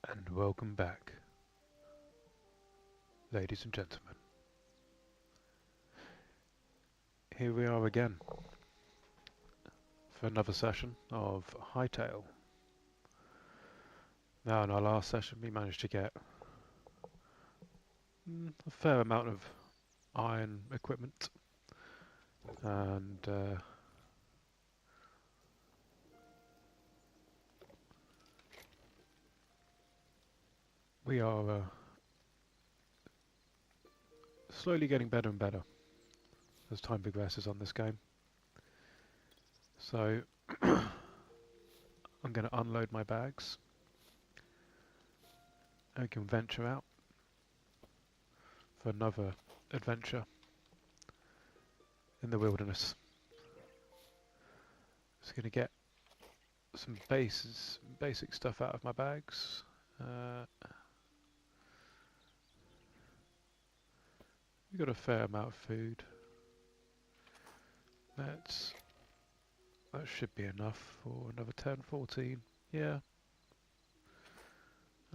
And welcome back, ladies and gentlemen. Here we are again for another session of Hytale. Now, in our last session, we managed to get a fair amount of iron equipment, and we are slowly getting better and better as time progresses on this game. So, I'm going to unload my bags and we can venture out for another adventure in the wilderness. Just going to get some basic stuff out of my bags. We've got a fair amount of food. That should be enough for another 10, 14. Yeah.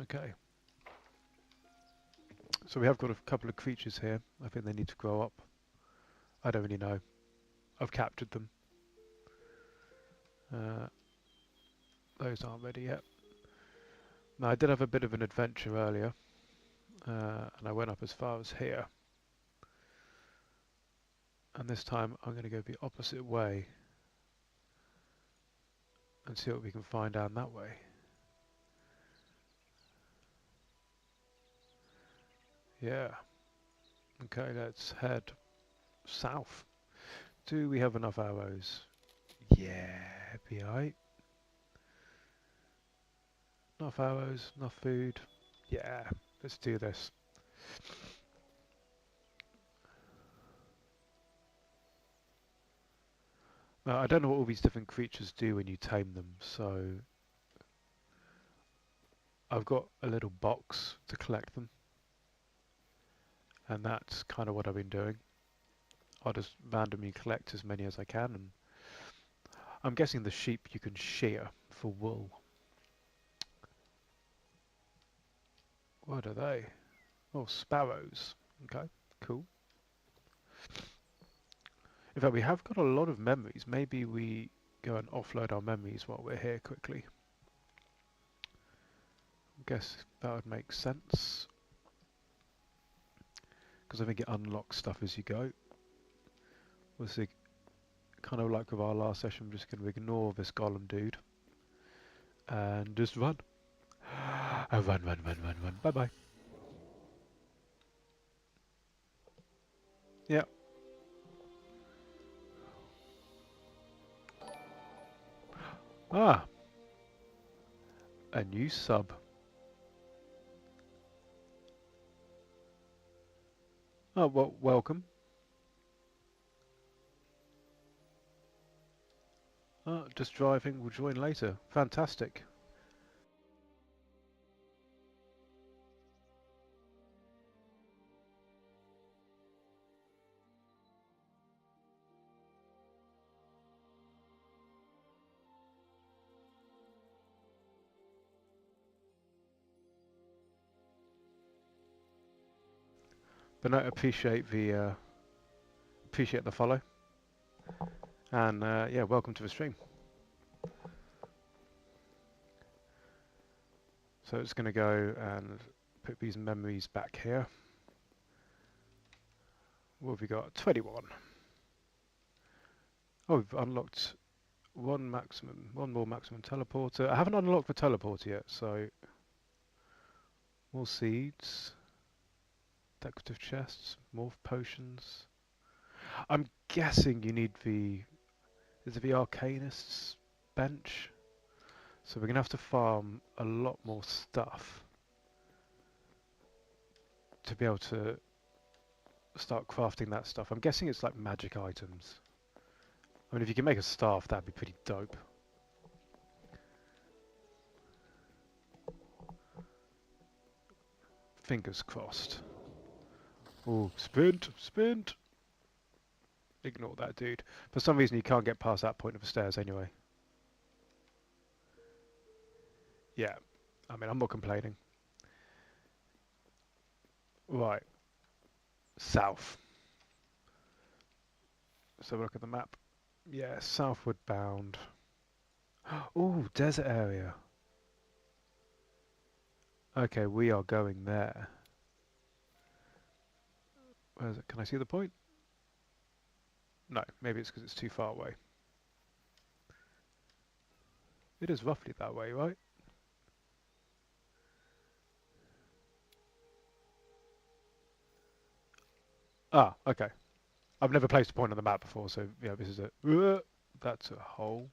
Okay. So we have got a couple of creatures here. I think they need to grow up. I don't really know. I've captured them. Those aren't ready yet. Now, I did have a bit of an adventure earlier, and I went up as far as here. And this time I'm going to go the opposite way and see what we can find down that way. Yeah. Okay, let's head south. Do we have enough arrows? Yeah, be alright. Enough arrows, enough food. Yeah, let's do this. Now, I don't know what all these different creatures do when you tame them, so I've got a little box to collect them, and that's kind of what I've been doing. I'll just randomly collect as many as I can, and I'm guessing the sheep you can shear for wool. What are they? Oh, sparrows. Okay, cool. In fact, we have got a lot of memories. Maybe we go and offload our memories while we're here quickly. I guess that would make sense. Because I think it unlocks stuff as you go. We'll see. Kind of like with our last session, I'm just going to ignore this golem dude. And just run. Run. Bye-bye. Yeah. Ah. A new sub. Oh, well, welcome. Just driving. We'll join later. Fantastic. But no, appreciate the follow. And yeah, welcome to the stream. So it's going to go and put these memories back here. What have we got? 21. Oh, we've unlocked one more maximum teleporter. I haven't unlocked the teleporter yet, so more seeds, decorative chests, more potions. I'm guessing you need is it the Arcanist's bench? So we're going to have to farm a lot more stuff to be able to start crafting that stuff. I'm guessing it's like magic items. I mean, if you can make a staff, that'd be pretty dope. Fingers crossed. Oh, sprint! Ignore that dude. For some reason, you can't get past that point of the stairs anyway. Yeah, I mean, I'm not complaining. Right, south. Let's have a look at the map. Yeah, southward bound. Oh, desert area. Okay, we are going there. Where is it? Can I see the point? No, maybe it's because it's too far away. It is roughly that way, right? Ah, okay. I've never placed a point on the map before, so yeah, this is a... That's a hole.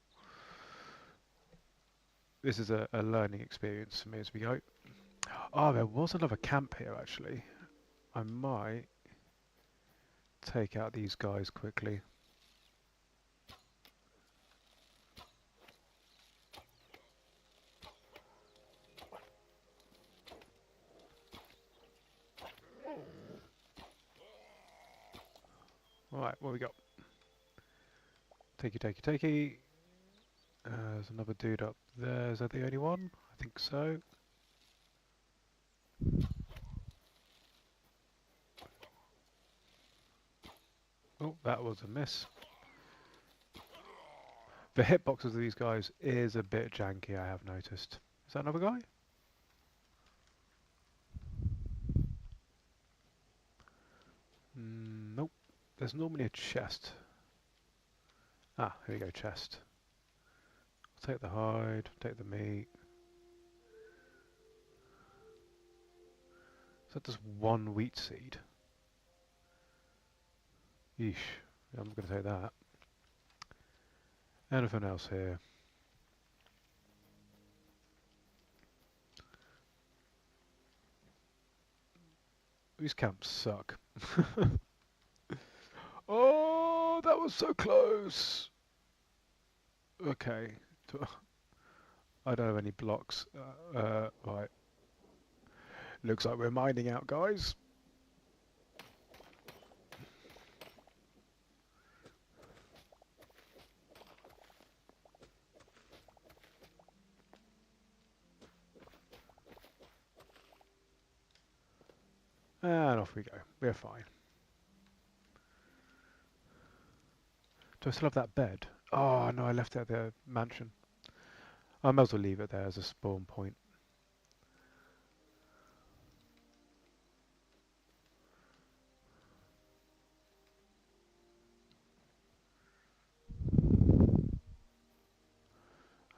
This is a learning experience for me as we go. Oh, there was another camp here, actually. I might take out these guys quickly. Alright, what we got? Takey, takey, takey. There's another dude up there. Is that the only one? I think so. Oh, that was a miss. The hitboxes of these guys is a bit janky, I have noticed. Is that another guy? Nope. There's normally a chest. Ah, here we go, chest. I'll take the hide, take the meat. Is that just one wheat seed? Yeesh. Yeah, I'm going to take that. Anything else here? These camps suck. Oh, that was so close! Okay. I don't have any blocks. Right. Looks like we're mining out, guys. And off we go. We're fine. Do I still have that bed? Oh, no, I left it at the mansion. I might as well leave it there as a spawn point.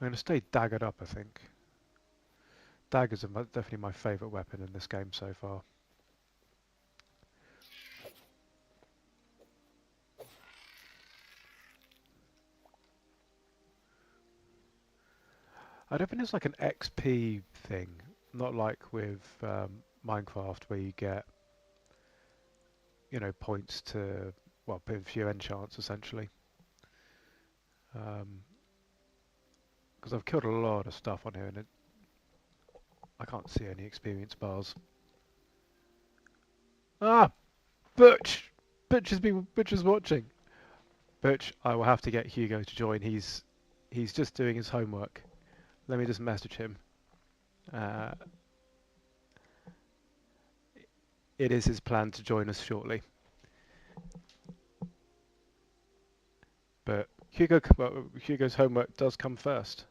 I'm going to stay daggered up, I think. Daggers are definitely my favourite weapon in this game so far. I don't think it's like an XP thing, not like with Minecraft where you get, you know, points to, well, put a few enchants essentially. Because I've killed a lot of stuff on here and I can't see any experience bars. Ah, Butch! Butch is watching. Butch, I will have to get Hugo to join. He's just doing his homework. Let me just message him. Uh, it is his plan to join us shortly. But Hugo's homework does come first.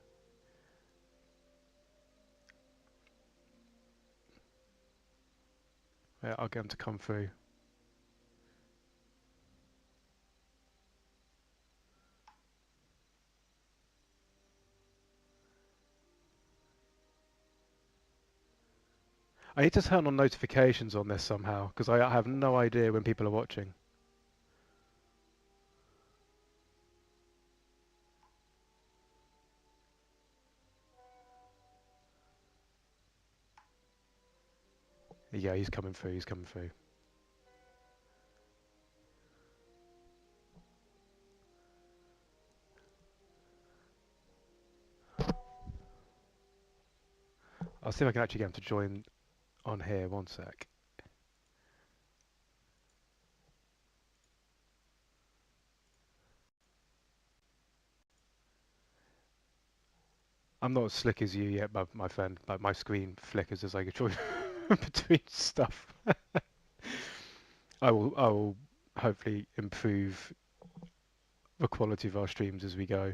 Yeah, I'll get him to come through. I need to turn on notifications on this somehow, because I have no idea when people are watching. Yeah, he's coming through, he's coming through. I'll see if I can actually get him to join on here, one sec. I'm not as slick as you yet, my friend, but my screen flickers as I go through between stuff. I will hopefully improve the quality of our streams as we go.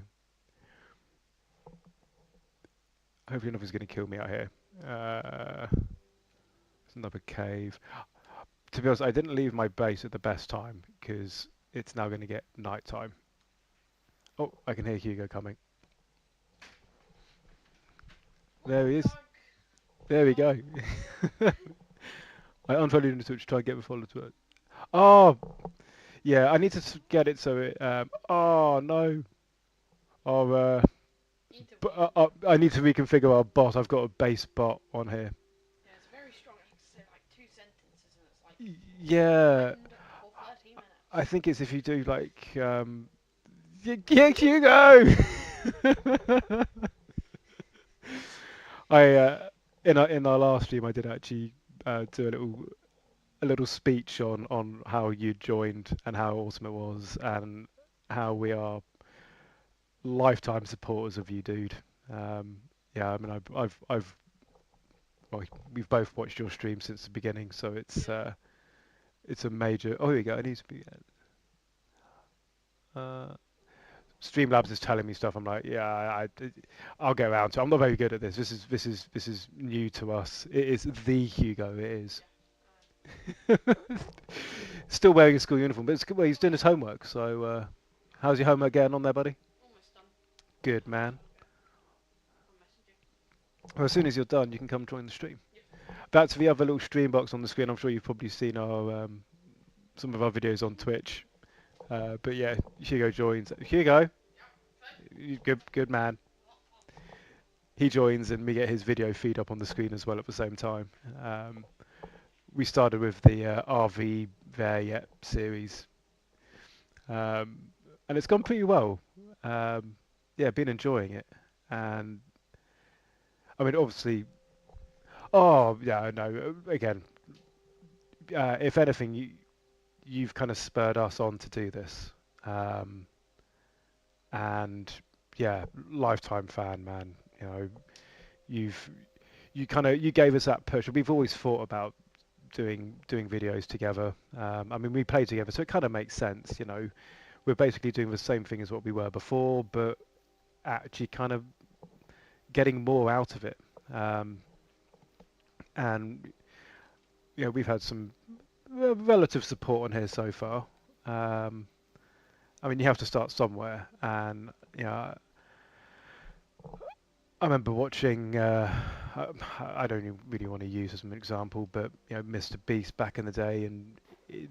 Hopefully nothing's going to kill me out here. There's another cave. To be honest, I didn't leave my base at the best time because it's now going to get night time. Oh, I can hear Hugo coming. There he is. There we go. I unfollowed him to Twitch to try and get the follow to it. Oh, yeah, I need to get it so it. Oh no. Oh, I need to reconfigure our bot. I've got a base bot on here. Yeah, it's very strong. It can say like 2 sentences and it's like Yeah, and for 30 minutes. I think it's if you do like yeah, Hugo. I in our last stream I did actually do a little speech on how you joined and how awesome it was and how we are lifetime supporters of you, dude. Um, yeah, I mean I've well, we've both watched your stream since the beginning, so it's a major. Oh, here we go. It needs to be. Uh, Streamlabs is telling me stuff. I'm like, yeah, I'll get around to it. I'm not very good at this. This is new to us. It is the Hugo. It is. Still wearing a school uniform, but well, he's doing his homework. So, how's your homework getting on there, buddy? Almost done. Good man. I'll message you. Well, as soon as you're done, you can come join the stream. Yep. That's the other little stream box on the screen. I'm sure you've probably seen our some of our videos on Twitch. But yeah, Hugo joins. Hugo, good man. He joins and we get his video feed up on the screen as well at the same time. We started with the RV There Yet series, um, and it's gone pretty well. Yeah, been enjoying it, and I mean, obviously, oh yeah, no. Again, if anything, you've kind of spurred us on to do this, and yeah, lifetime fan, man. You know, you've you gave us that push. We've always thought about doing videos together. I mean, we play together, so it kind of makes sense. You know, we're basically doing the same thing as what we were before, but actually kind of getting more out of it. And you know, we've had some relative support on here so far. I mean, you have to start somewhere, and you know, I remember watching. I don't really want to use as an example, but you know, Mr. Beast back in the day, and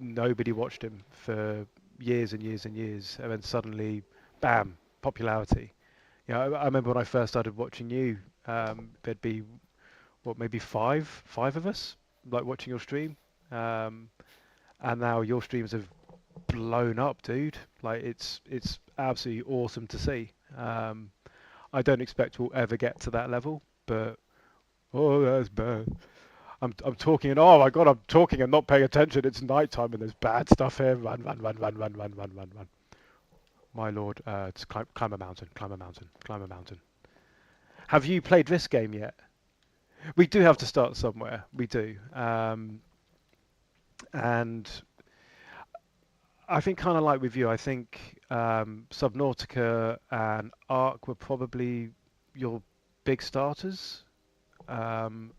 nobody watched him for years and years and years, and then suddenly, bam, popularity. You know, I remember when I first started watching you. There'd be what, maybe five of us like watching your stream, um, and now your streams have blown up, dude. Like it's absolutely awesome to see. I don't expect we'll ever get to that level, but oh, that's bad. I'm talking and oh my god, I'm talking and not paying attention. It's night time and there's bad stuff here. Run, run, run, run, run, run, run, run, run. My lord, just climb a mountain, climb a mountain, climb a mountain. Have you played this game yet? We do have to start somewhere. We do, and I think kind of like with you. I think Subnautica and Ark were probably your big starters. Um,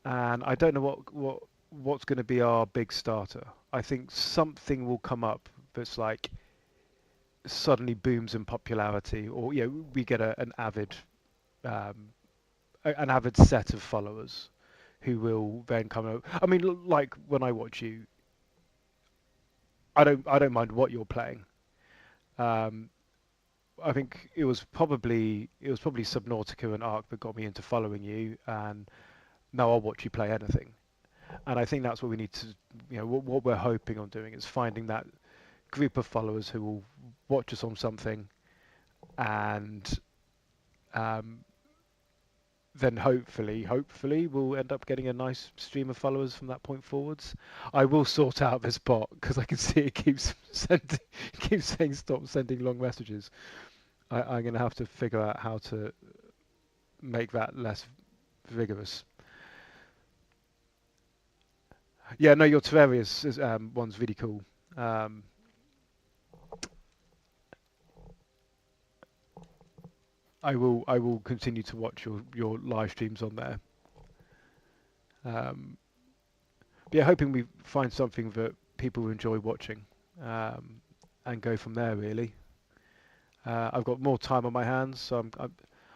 and I don't know what's going to be our big starter. I think something will come up that's like suddenly booms in popularity, or you know, we get um, an avid set of followers who will then come out. I mean, like when I watch you, I don't mind what you're playing. Um, I think it was probably Subnautica and Ark that got me into following you, and now I'll watch you play anything. And I think that's what we need to, you know, what we're hoping on doing is finding that group of followers who will watch us on something, and um, then hopefully we'll end up getting a nice stream of followers from that point forwards. I will sort out this bot because I can see it keeps keeps saying stop sending long messages. I'm gonna have to figure out how to make that less vigorous. Yeah, no, your Terrarius one's really cool. Um, I will continue to watch your live streams on there. Um, yeah, hoping we find something that people enjoy watching, um, and go from there. Really, I've got more time on my hands, so I'm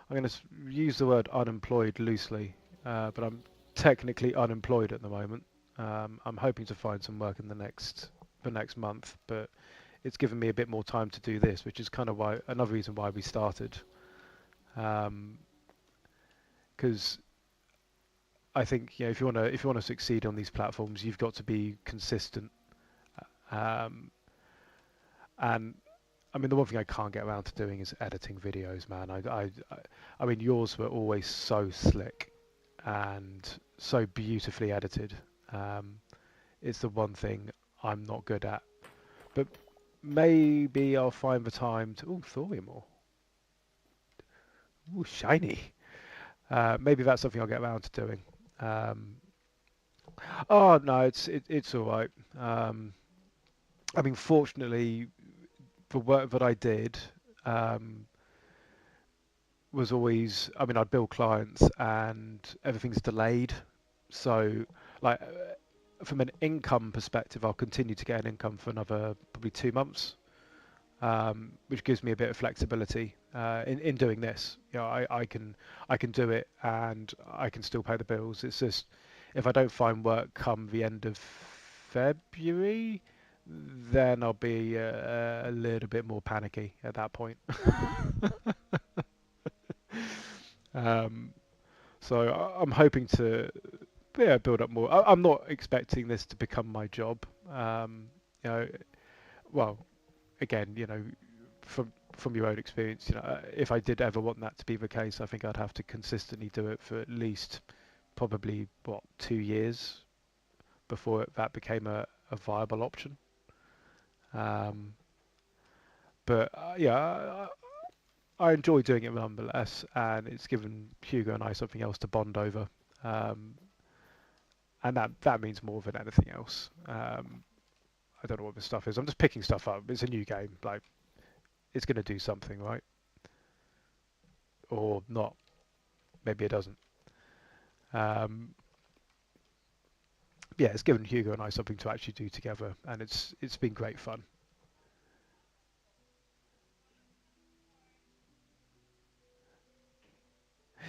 going to use the word unemployed loosely, but I'm technically unemployed at the moment. I'm hoping to find some work in the next month, but it's given me a bit more time to do this, which is kind of why another reason why we started. Because I think, if you want to succeed on these platforms, you've got to be consistent. Um, and I mean, the one thing I can't get around to doing is editing videos, man. I mean, yours were always so slick and so beautifully edited. Um, it's the one thing I'm not good at. But maybe I'll find the time to. Ooh, thorium ore. Ooh, shiny. Maybe that's something I'll get around to doing. Um, oh no, it's all right. I mean, fortunately, the work that I did um, was always. I mean, I'd bill clients and everything's delayed. So, like, from an income perspective, I'll continue to get an income for another probably 2 months, which gives me a bit of flexibility in doing this. I can do it and I can still pay the bills. It's just if I don't find work come the end of February, then I'll be a little bit more panicky at that point. um, so I'm hoping to build up more. I'm not expecting this to become my job. You know, well, again, from your own experience, if I did ever want that to be the case, I think I'd have to consistently do it for at least probably 2 years before that became a viable option. Um, but yeah, I enjoy doing it nonetheless, and it's given Hugo and I something else to bond over, um, and that means more than anything else. I don't know what this stuff is. I'm just picking stuff up. It's a new game. Like it's going to do something, right? Or not. Maybe it doesn't. Um, yeah, it's given Hugo and I something to actually do together, and it's been great fun.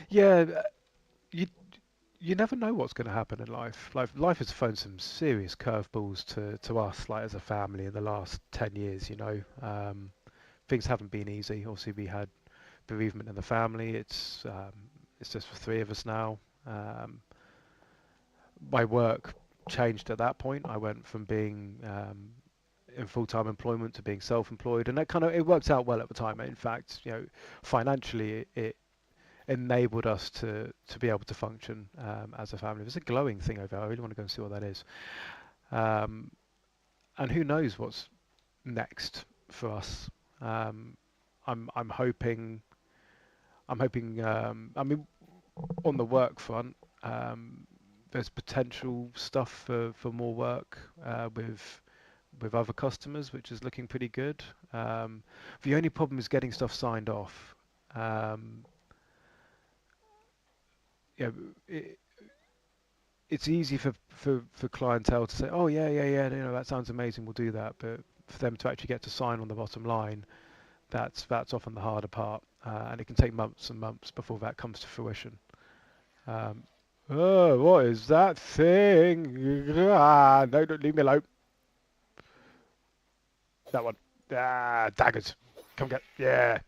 Yeah, you you never know what's going to happen in life. Life has thrown some serious curveballs to us, like as a family, in the last 10 years. Things haven't been easy. Obviously, we had bereavement in the family. It's just the three of us now. Um, my work changed at that point. I went from being in full-time employment to being self-employed, and that kind of it worked out well at the time. In fact, financially, it enabled us to be able to function as a family. There's a glowing thing over there. I really want to go and see what that is. Um, and who knows what's next for us? Um, I'm hoping. I'm hoping. I mean, on the work front, there's potential stuff for more work with other customers, which is looking pretty good. The only problem is getting stuff signed off. Um, yeah, it, it's easy for clientele to say, "Oh yeah, yeah, yeah, that sounds amazing. We'll do that." But for them to actually get to sign on the bottom line, that's often the harder part, and it can take months and months before that comes to fruition. Um, oh, what is that thing? Ah, no, don't leave me alone. That one. Ah, daggers. Come get. Yeah.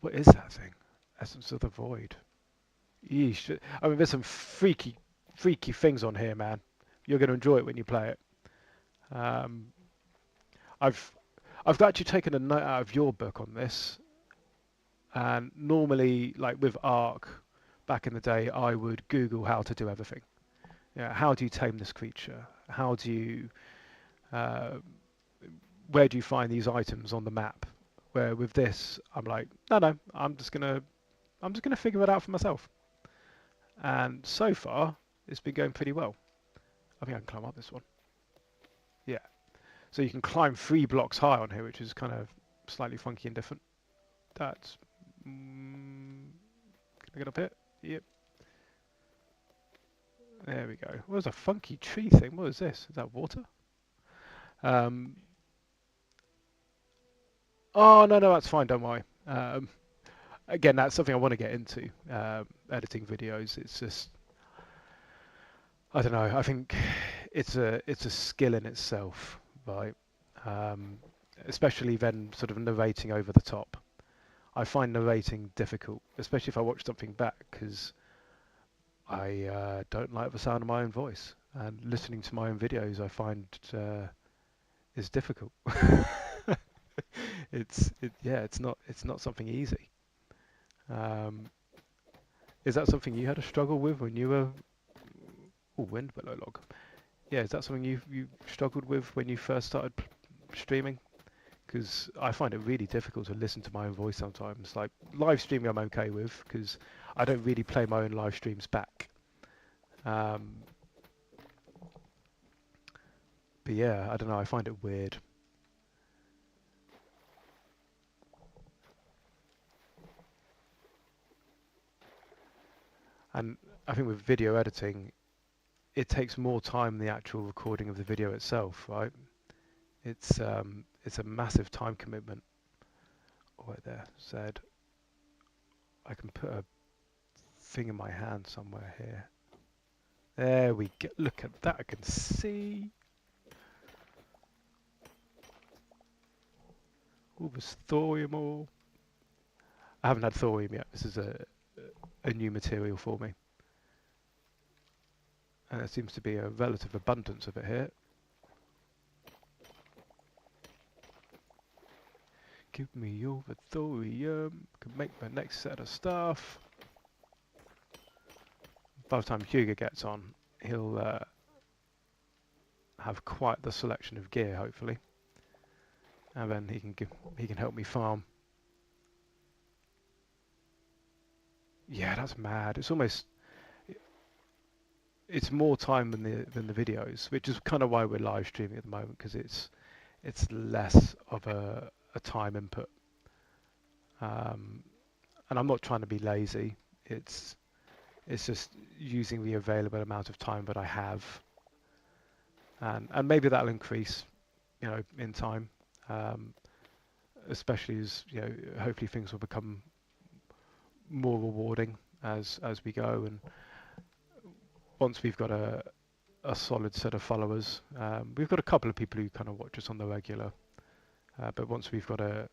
What is that thing? Essence of the Void. Yeesh. I mean, there's some freaky things on here, man. You're going to enjoy it when you play it. Um, I've I've actually taken a note out of your book on this, and normally, like with Ark, back in the day, I would Google how to do everything. Yeah, how do you tame this creature? How do you uh, where do you find these items on the map? Where with this, I'm like, no, I'm just gonna I'm just going to figure it out for myself. And so far, it's been going pretty well. I think I can climb up this one. Yeah. So you can climb 3 blocks high on here, which is kind of slightly funky and different. That's... can I get up here? Yep. There we go. What was a funky tree thing? What is this? Is that water? Um, oh, no, that's fine. Don't worry. Again, that's something I want to get into, editing videos. It's just, I don't know. I think it's a skill in itself, right? Um, Especially then sort of narrating over the top. I find narrating difficult, especially if I watch something back, because I don't like the sound of my own voice, and listening to my own videos I find is difficult. It's not something easy. Um, is that something you had a struggle with when you were? Oh, wind below log. Yeah, is that something you struggled with when you first started streaming? Because I find it really difficult to listen to my own voice sometimes. Like live streaming, I'm okay with because I don't really play my own live streams back. Um, but yeah, I don't know. I find it weird. And I think with video editing, it takes more time than the actual recording of the video itself, right? It's a massive time commitment. Oh, right there, said I can put a thing in my hand somewhere here. There we go. Look at that. I can see. All this thorium ore. I haven't had thorium yet. This is a new material for me. And there seems to be a relative abundance of it here. Give me all the thorium. Can make my next set of stuff. By the time Hugo gets on, he'll have quite the selection of gear, hopefully. And then he can help me farm. Yeah, that's mad. It's more time than the videos, which is kind of why we're live streaming at the moment, because it's less of a time input. And I'm not trying to be lazy. It's just using the available amount of time that I have, and maybe that'll increase, in time. Especially as hopefully things will become more rewarding as we go, and once we've got a solid set of followers, we've got a couple of people who kind of watch us on the regular, but once we've got a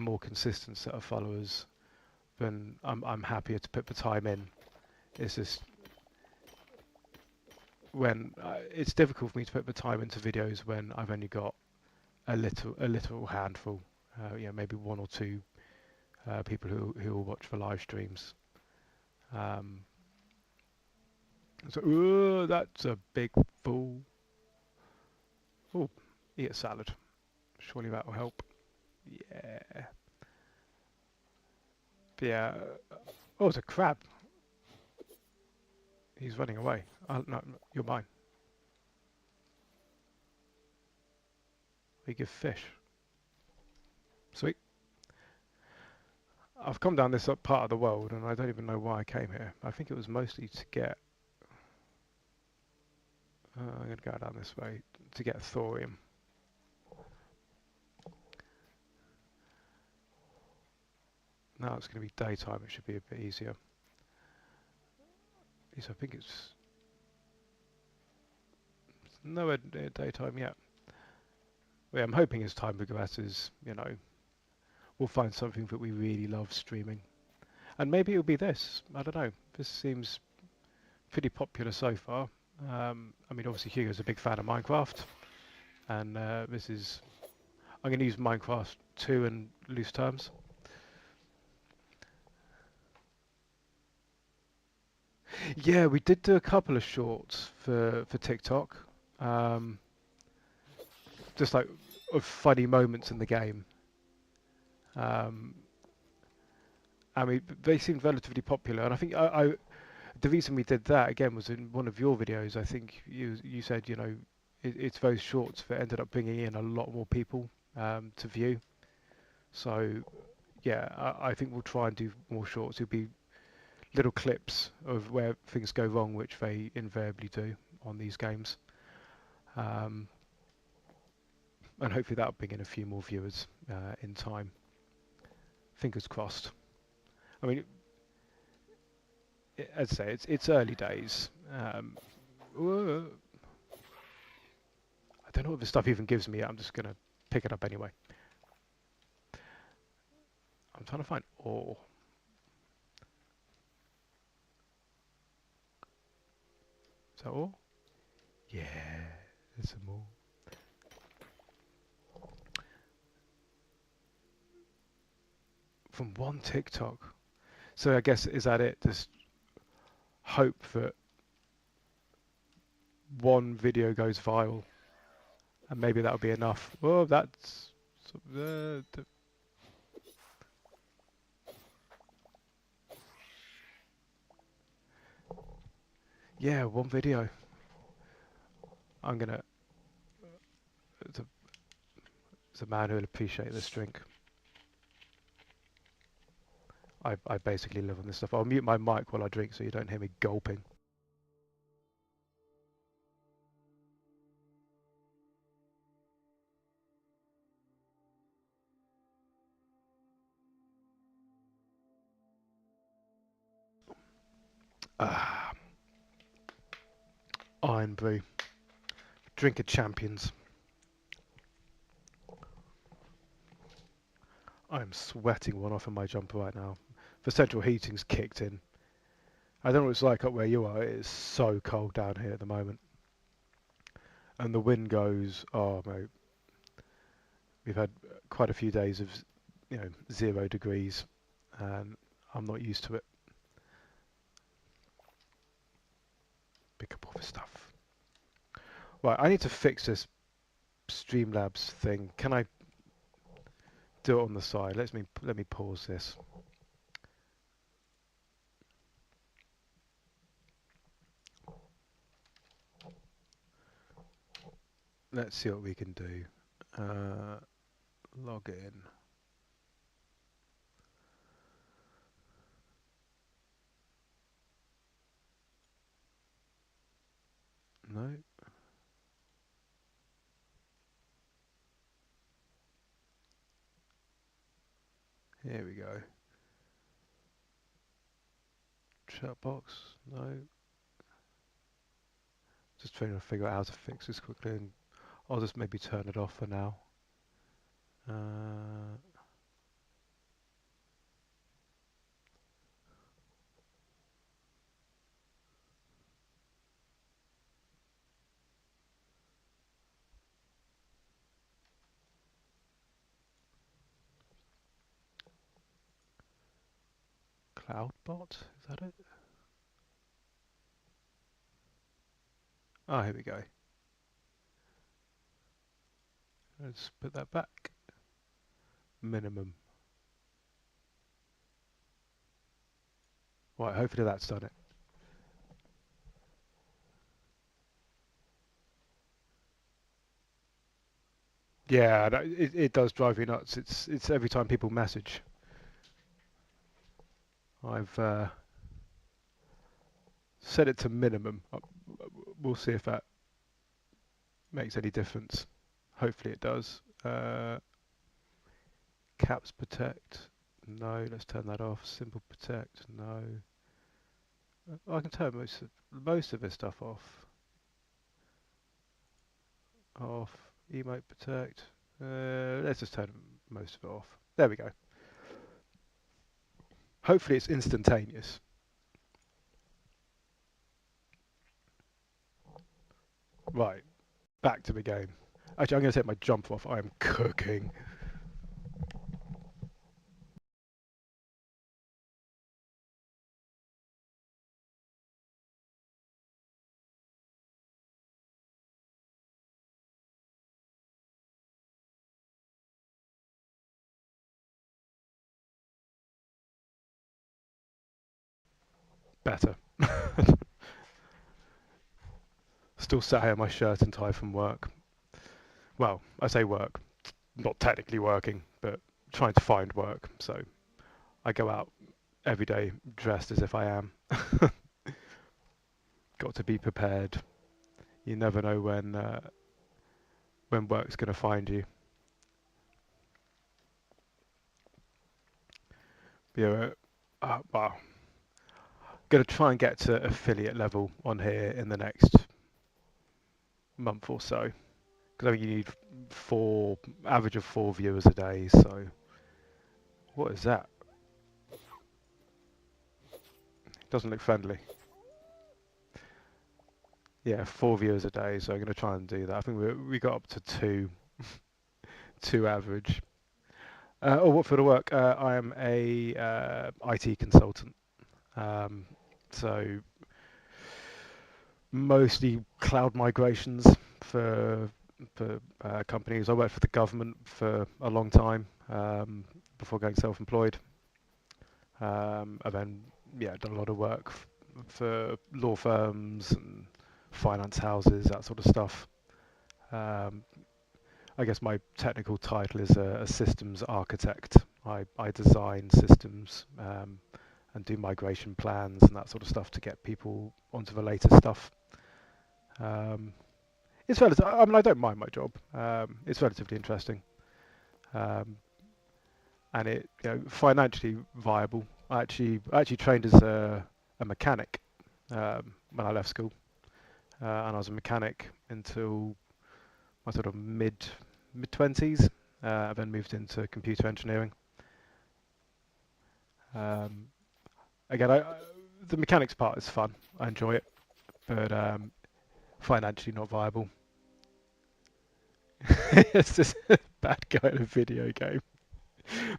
more consistent set of followers, then I'm happier to put the time in. It's just when it's difficult for me to put the time into videos when I've only got a little handful, maybe one or two people who will watch the live streams. So that's a big fool. Oh, eat a salad. Surely that will help. Yeah. But yeah. Oh, it's a crab. He's running away. No, you're mine. We give fish. Sweet. I've come down this part of the world and I don't even know why I came here. I think it was mostly to get... I'm going to go down this way to get thorium. Now it's going to be daytime. It should be a bit easier. At least I think it's nowhere near daytime yet. Well, yeah, I'm hoping as time progresses, we'll find something that we really love streaming. And maybe it'll be this. I don't know. This seems pretty popular so far. I mean, obviously Hugo's a big fan of Minecraft. And I'm going to use Minecraft 2 in loose terms. Yeah, we did do a couple of shorts for TikTok. Just like of funny moments in the game. I mean, they seemed relatively popular, and I think the reason we did that again was in one of your videos. I think you said, you know, it's those shorts that ended up bringing in a lot more people to view. So yeah, I think we'll try and do more shorts. It'll be little clips of where things go wrong, which they invariably do on these games, um, and hopefully that'll bring in a few more viewers in time. Fingers crossed. I mean, as I say, it's early days. I don't know what this stuff even gives me yet. I'm just gonna pick it up anyway. I'm trying to find ore. Is that ore? Yeah, there's some more. From one TikTok. So I guess, is that it? Just hope that one video goes viral, and maybe that'll be enough. Oh, that's yeah, one video. I'm gonna. It's a, it's a man who'll appreciate this drink. I basically live on this stuff. I'll mute my mic while I drink so you don't hear me gulping. Ah, Iron Brew. Drink of champions. I'm sweating one off in my jumper right now. The central heating's kicked in. I don't know what it's like up where you are. It is so cold down here at the moment. And the wind goes, oh mate, we've had quite a few days of, 0 degrees, and I'm not used to it. Pick up all this stuff. Right, I need to fix this Streamlabs thing. Can I do it on the side? Let me pause this. Let's see what we can do. Log in. No. Here we go. Chat box. No. Just trying to figure out how to fix this quickly, and I'll just maybe turn it off for now. Cloudbot, is that it? Ah, here we go. Let's put that back. Minimum. Right, hopefully that's done it. Yeah, it does drive me nuts. It's every time people message. I've set it to minimum. We'll see if that makes any difference. Hopefully it does. Caps protect. No, let's turn that off. Simple protect. No. I can turn most of this stuff off. Off. Emote protect. Let's just turn most of it off. There we go. Hopefully it's instantaneous. Right, back to the game. Actually, I'm going to take my jumper off. I am cooking. better. Still sat here in my shirt and tie from work. Well, I say work, not technically working, but trying to find work. So I go out every day dressed as if I am. Got to be prepared. You never know when work's going to find you. Yeah, well, going to try and get to affiliate level on here in the next month or so. Because I think you need average of 4 viewers a day. So what is that? Doesn't look friendly. Yeah, 4 viewers a day. So I'm going to try and do that. I think we got up to two average. What for the work? I am a IT consultant. Um, so mostly cloud migrations for companies. I worked for the government for a long time before going self-employed. And then done a lot of work for law firms and finance houses, that sort of stuff. Um, I guess my technical title is a systems architect. I design systems and do migration plans and that sort of stuff to get people onto the latest stuff. Um, it's relative. I mean, I don't mind my job. It's relatively interesting, um, and financially viable. I actually trained as a mechanic when I left school, and I was a mechanic until my sort of mid twenties. I then moved into computer engineering. Um, again, the mechanics part is fun. I enjoy it, but financially not viable. It's just a bad guy in a video game.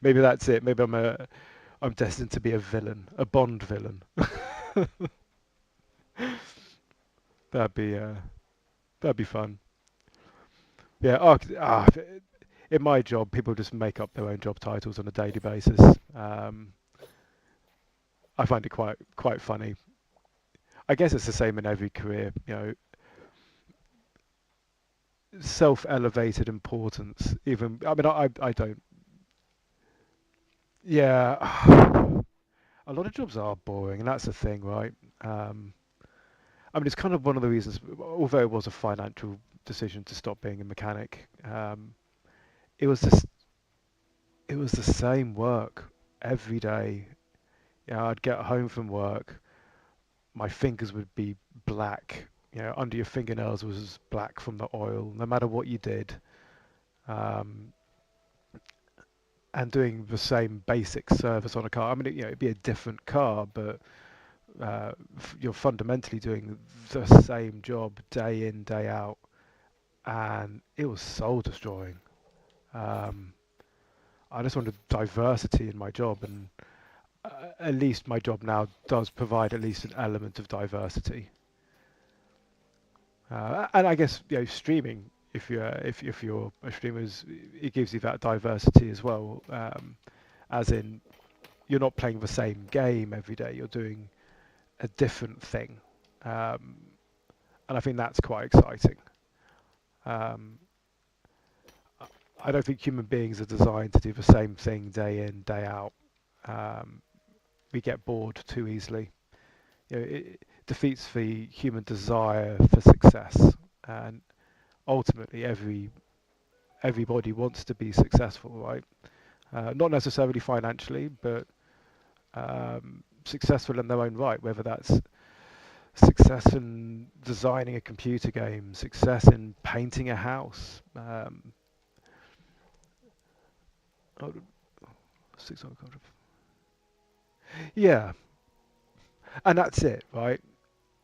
Maybe that's it. Maybe I'm destined to be a villain, a Bond villain. That'd be uh, that'd be fun. Yeah. In my job, people just make up their own job titles on a daily basis. Um, I find it quite funny. I guess it's the same in every career. Self-elevated importance. Even I mean, I don't. Yeah. A lot of jobs are boring, and that's the thing, right? Um, I mean, it's kind of one of the reasons, although it was a financial decision to stop being a mechanic, it was just it was the same work every day. I'd get home from work, my fingers would be black. Under your fingernails was black from the oil, no matter what you did. Um, and doing the same basic service on a car. I mean, it'd be a different car, but you're fundamentally doing the same job day in, day out, and it was soul destroying. Um, I just wanted diversity in my job, and at least my job now does provide at least an element of diversity. And I guess streaming, if you're a streamer, it gives you that diversity as well. As in, you're not playing the same game every day. You're doing a different thing, um, and I think that's quite exciting. Um, I don't think human beings are designed to do the same thing day in, day out. Um, we get bored too easily. It defeats the human desire for success, and ultimately, everybody wants to be successful, right? Not necessarily financially, but successful in their own right, whether that's success in designing a computer game, success in painting a house. Oh, yeah, and that's it, right?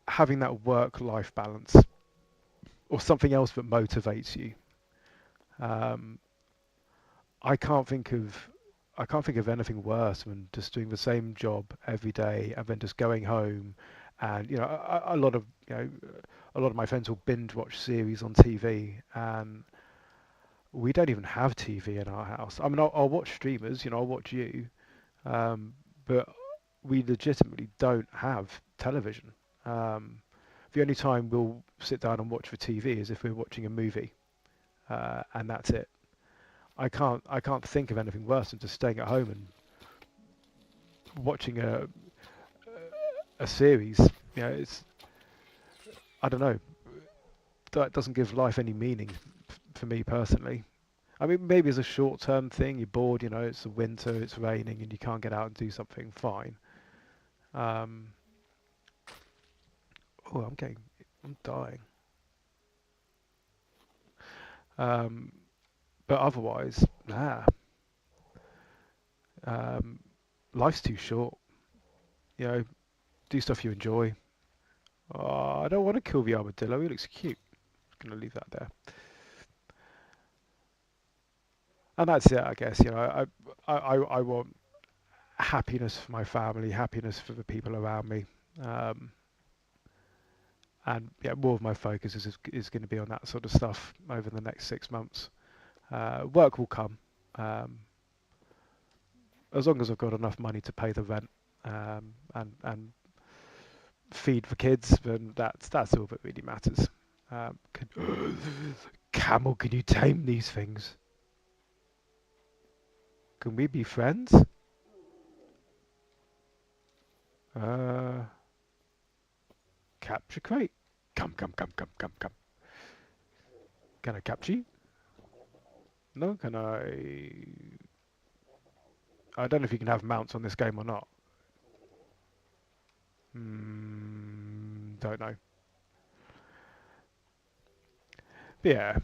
Having that work-life balance or something else that motivates you. Um, I can't think of I can't think of anything worse than just doing the same job every day and then just going home and a lot of a lot of my friends will binge watch series on TV, and we don't even have TV in our house. I mean, I'll watch streamers, I'll watch you, um, but we legitimately don't have television. Um, the only time we'll sit down and watch for TV is if we're watching a movie, and that's it. I can't think of anything worse than just staying at home and watching a series. You know, it's I don't know. That doesn't give life any meaning for me personally. I mean, maybe as a short-term thing, you're bored. You know, it's the winter, it's raining, and you can't get out and do something. Fine. Um, oh, I'm dying. Um, but otherwise, nah. Um, life's too short. You know, do stuff you enjoy. Oh, I don't want to kill the armadillo. He looks cute. I'm gonna leave that there. And that's it, I guess. You know, I want happiness for my family, happiness for the people around me, um, and yeah, more of my focus is going to be on that sort of stuff over the next 6 months. Work will come, um, as long as I've got enough money to pay the rent, and feed the kids, then that's all that really matters. Camel, can you tame these things? Can we be friends? Uh, Capture crate. Come, come, come, come, come, come. Can I capture you? No, can I? I don't know if you can have mounts on this game or not. Don't know. But yeah.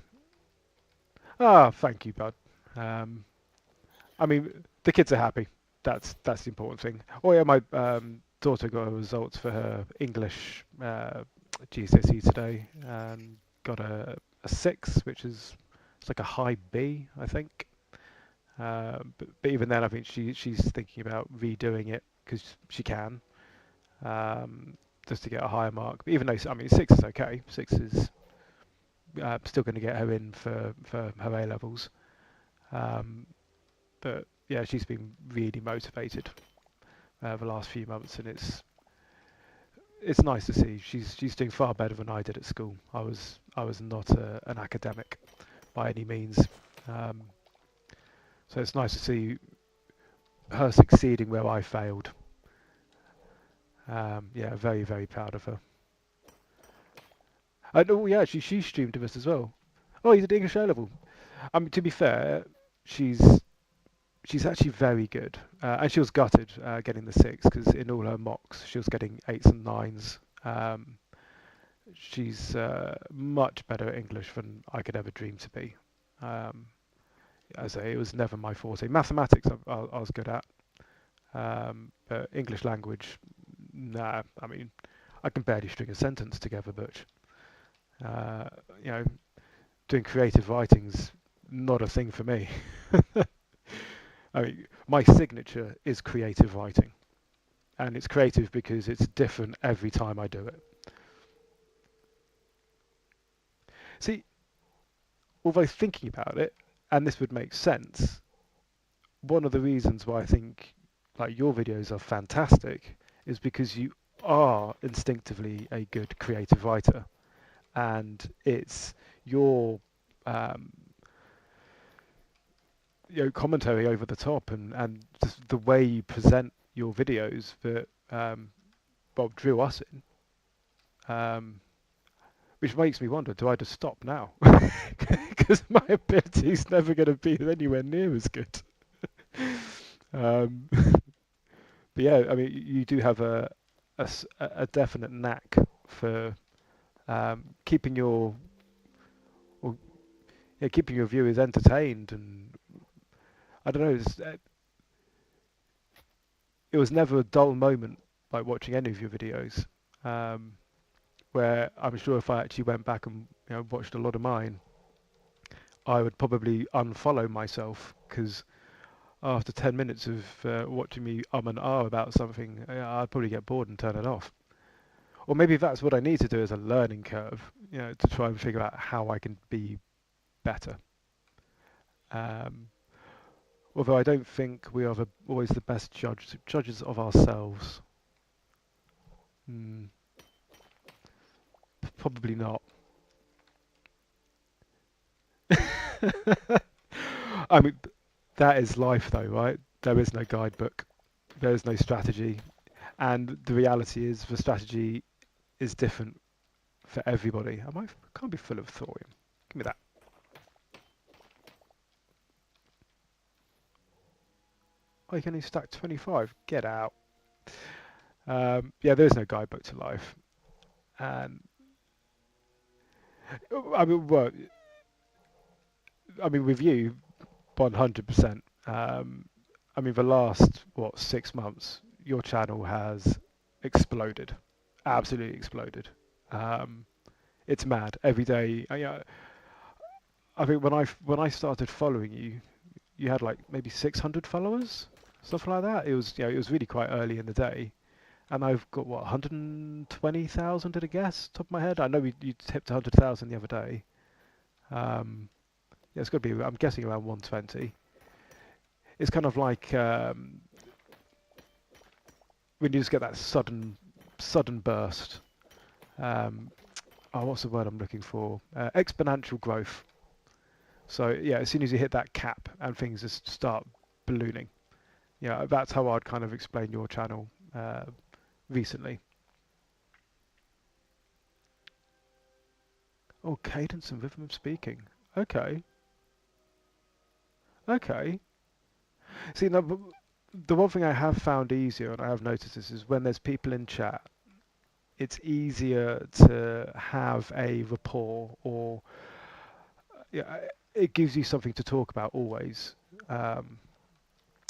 Ah, thank you, bud. Um, I mean, the kids are happy. That's the important thing. Oh yeah, my daughter got her results for her English GCSE today, and got a 6, which is it's like a high B, I think. But even then, I think she's thinking about redoing it because she can, just to get a higher mark. But even though I mean 6 is okay, 6 is still going to get her in for her A levels. Um, but yeah, she's been really motivated the last few months, and it's nice to see. She's doing far better than I did at school. I was not an academic by any means. Um, so it's nice to see her succeeding where I failed. Yeah, very, very proud of her. And oh yeah, she streamed to us as well. Oh, you did English A level. I mean, to be fair, she's she's actually very good, and she was gutted getting the 6 because in all her mocks she was getting 8s and 9s. Um, she's much better at English than I could ever dream to be. Um, as I say, it was never my forte. Mathematics I was good at, but English language, nah. I mean, I can barely string a sentence together, but uh, you know, doing creative writing's not a thing for me. I mean, my signature is creative writing, and it's creative because it's different every time I do it. See, although thinking about it, and this would make sense, one of the reasons why I think like your videos are fantastic is because you are instinctively a good creative writer, and it's your um, commentary over the top and just the way you present your videos that Bob drew us in, um, which makes me wonder: do I just stop now? Because my ability is never going to be anywhere near as good. But yeah, I mean, you do have a definite knack for keeping or, yeah, keeping your viewers entertained, and I don't know. It was never a dull moment like watching any of your videos. Um, where I'm sure if I actually went back and watched a lot of mine, I would probably unfollow myself because after 10 minutes of watching me and ah about something, I'd probably get bored and turn it off. Or maybe that's what I need to do as a learning curve, to try and figure out how I can be better. Um, Although I don't think we are always the best judges of ourselves. Hmm, probably not. I mean, that is life though, right? There is no guidebook. There is no strategy. And the reality is the strategy is different for everybody. Can't be full of thorium. Give me that. Oh, you can only stack 25. Get out. Yeah, there is no guidebook to life. And I mean, well, I mean, with you, 100%. I mean, the last, what, 6 months, your channel has exploded. Absolutely exploded. Um, it's mad. Every day, I think when I started following you, you had like maybe 600 followers, something like that. It was really quite early in the day, and I've got what 120,000 at a guess, top of my head. I know you tipped 100,000 the other day. Um, yeah, it's got to be. I'm guessing around 120. It's kind of like when you just get that sudden burst. Um, oh, what's the word I'm looking for? Exponential growth. So yeah, as soon as you hit that cap and things just start ballooning. Yeah, that's how I'd kind of explain your channel recently. Oh, cadence and rhythm of speaking. Okay, okay. See, now, the one thing I have found easier, and I have noticed this, is when there's people in chat, it's easier to have a rapport, or yeah, it gives you something to talk about always. Um,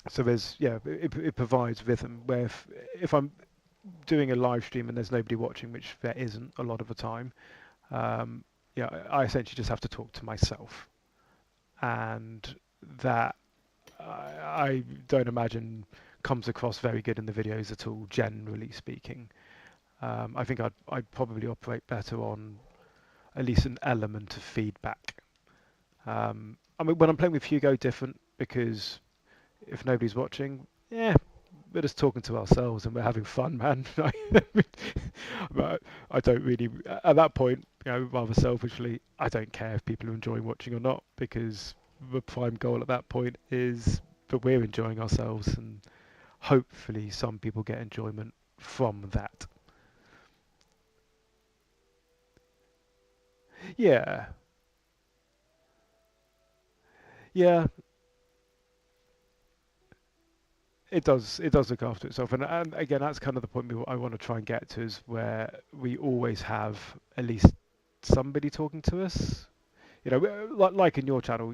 so it provides rhythm. Where if I'm doing a live stream and there's nobody watching, which there isn't a lot of the time, um, yeah, I essentially just have to talk to myself, and that I don't imagine comes across very good in the videos at all. Generally speaking, I think I'd probably operate better on at least an element of feedback. I mean, when I'm playing with Hugo, different because if nobody's watching, yeah, we're just talking to ourselves and we're having fun, man. But I don't really, at that point, rather selfishly, I don't care if people are enjoying watching or not, because the prime goal at that point is that we're enjoying ourselves, and hopefully some people get enjoyment from that. Yeah, yeah, it does. It does look after itself, and again, that's kind of the point I want to try and get to, is where we always have at least somebody talking to us. Like in your channel,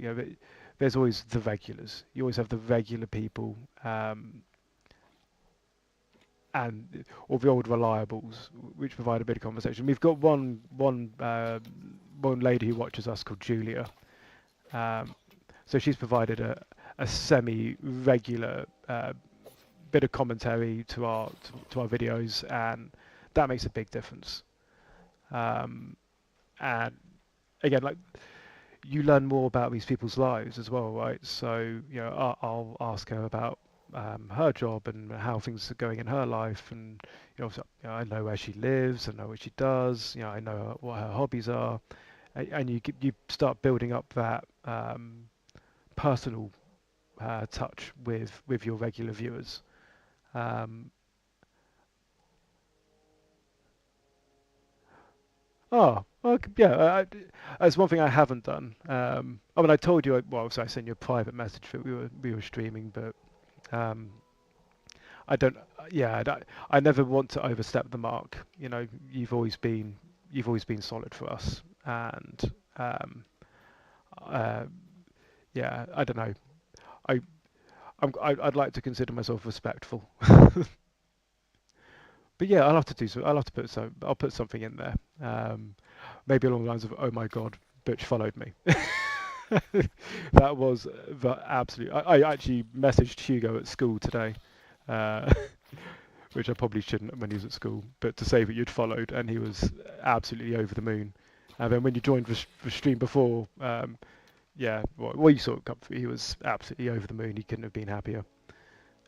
there's always the regulars. You always have the regular people, and or the old reliables, which provide a bit of conversation. We've got one lady who watches us called Julia. Um, so she's provided a semi-regular bit of commentary to our videos, and that makes a big difference. Um, and again, like, you learn more about these people's lives as well, right? So, I'll ask her about her job and how things are going in her life, and so, I know where she lives, I know what she does, I know what her hobbies are, and you start building up that personal touch with your regular viewers. Um, yeah, that's one thing I haven't done. I mean, I told you, well, so I sent you a private message that we were streaming, but um, I don't. Yeah, I never want to overstep the mark. You've always been solid for us, and uh, yeah, I don't know. I I'd like to consider myself respectful, but yeah, I'll have to do so. I'll have to put some. I'll put something in there. Maybe along the lines of, "Oh my God, Butch followed me." That was the absolute. I actually messaged Hugo at school today, uh, which I probably shouldn't when he was at school, but to say that you'd followed, and he was absolutely over the moon. And then when you joined the stream before, yeah, what you saw come through, he was absolutely over the moon. He couldn't have been happier.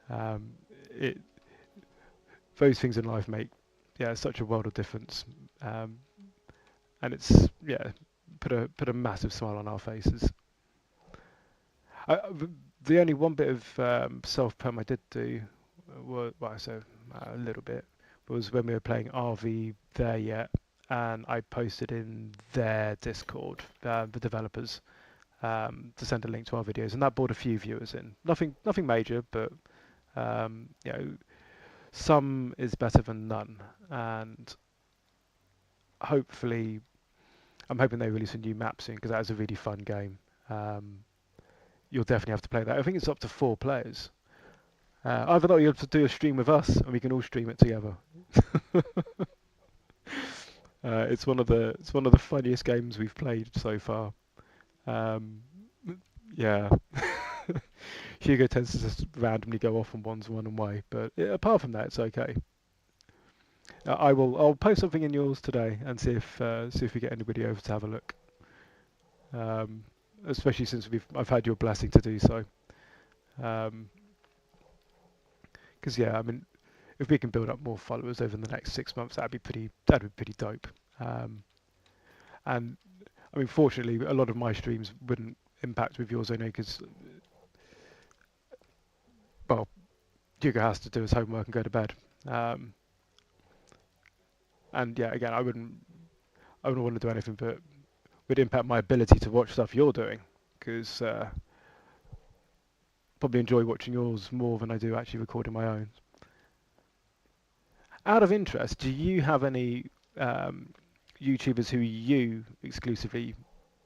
Um, it those things in life make such a world of difference, um, and it's put a massive smile on our faces. The only one bit of self-perm I did do, well, I said a little bit, was when we were playing RV there yet, and I posted in their Discord, the developers, to send a link to our videos, and that brought a few viewers in. Nothing major, but you know, some is better than none, and hopefully, I'm hoping they release a new map soon because that is a really fun game. Um, you'll definitely have to play that. I think it's up to 4 players. Either that or you have to do a stream with us, and we can all stream it together. It's one of the funniest games we've played so far. Um, yeah, Hugo tends to just randomly go off on one's one way, but yeah, apart from that, it's okay. I'll post something in yours today and see if we get anybody over to have a look. Um, Especially since I've had your blessing to do so. Because yeah, I mean, if we can build up more followers over the next 6 months, that'd be pretty dope. Um, and I mean, fortunately, a lot of my streams wouldn't impact with yours only because, well, Hugo has to do his homework and go to bed. Um, and yeah, again, I wouldn't want to do anything but would impact my ability to watch stuff you're doing because probably enjoy watching yours more than I do actually recording my own. Out of interest, do you have any um, YouTubers who you exclusively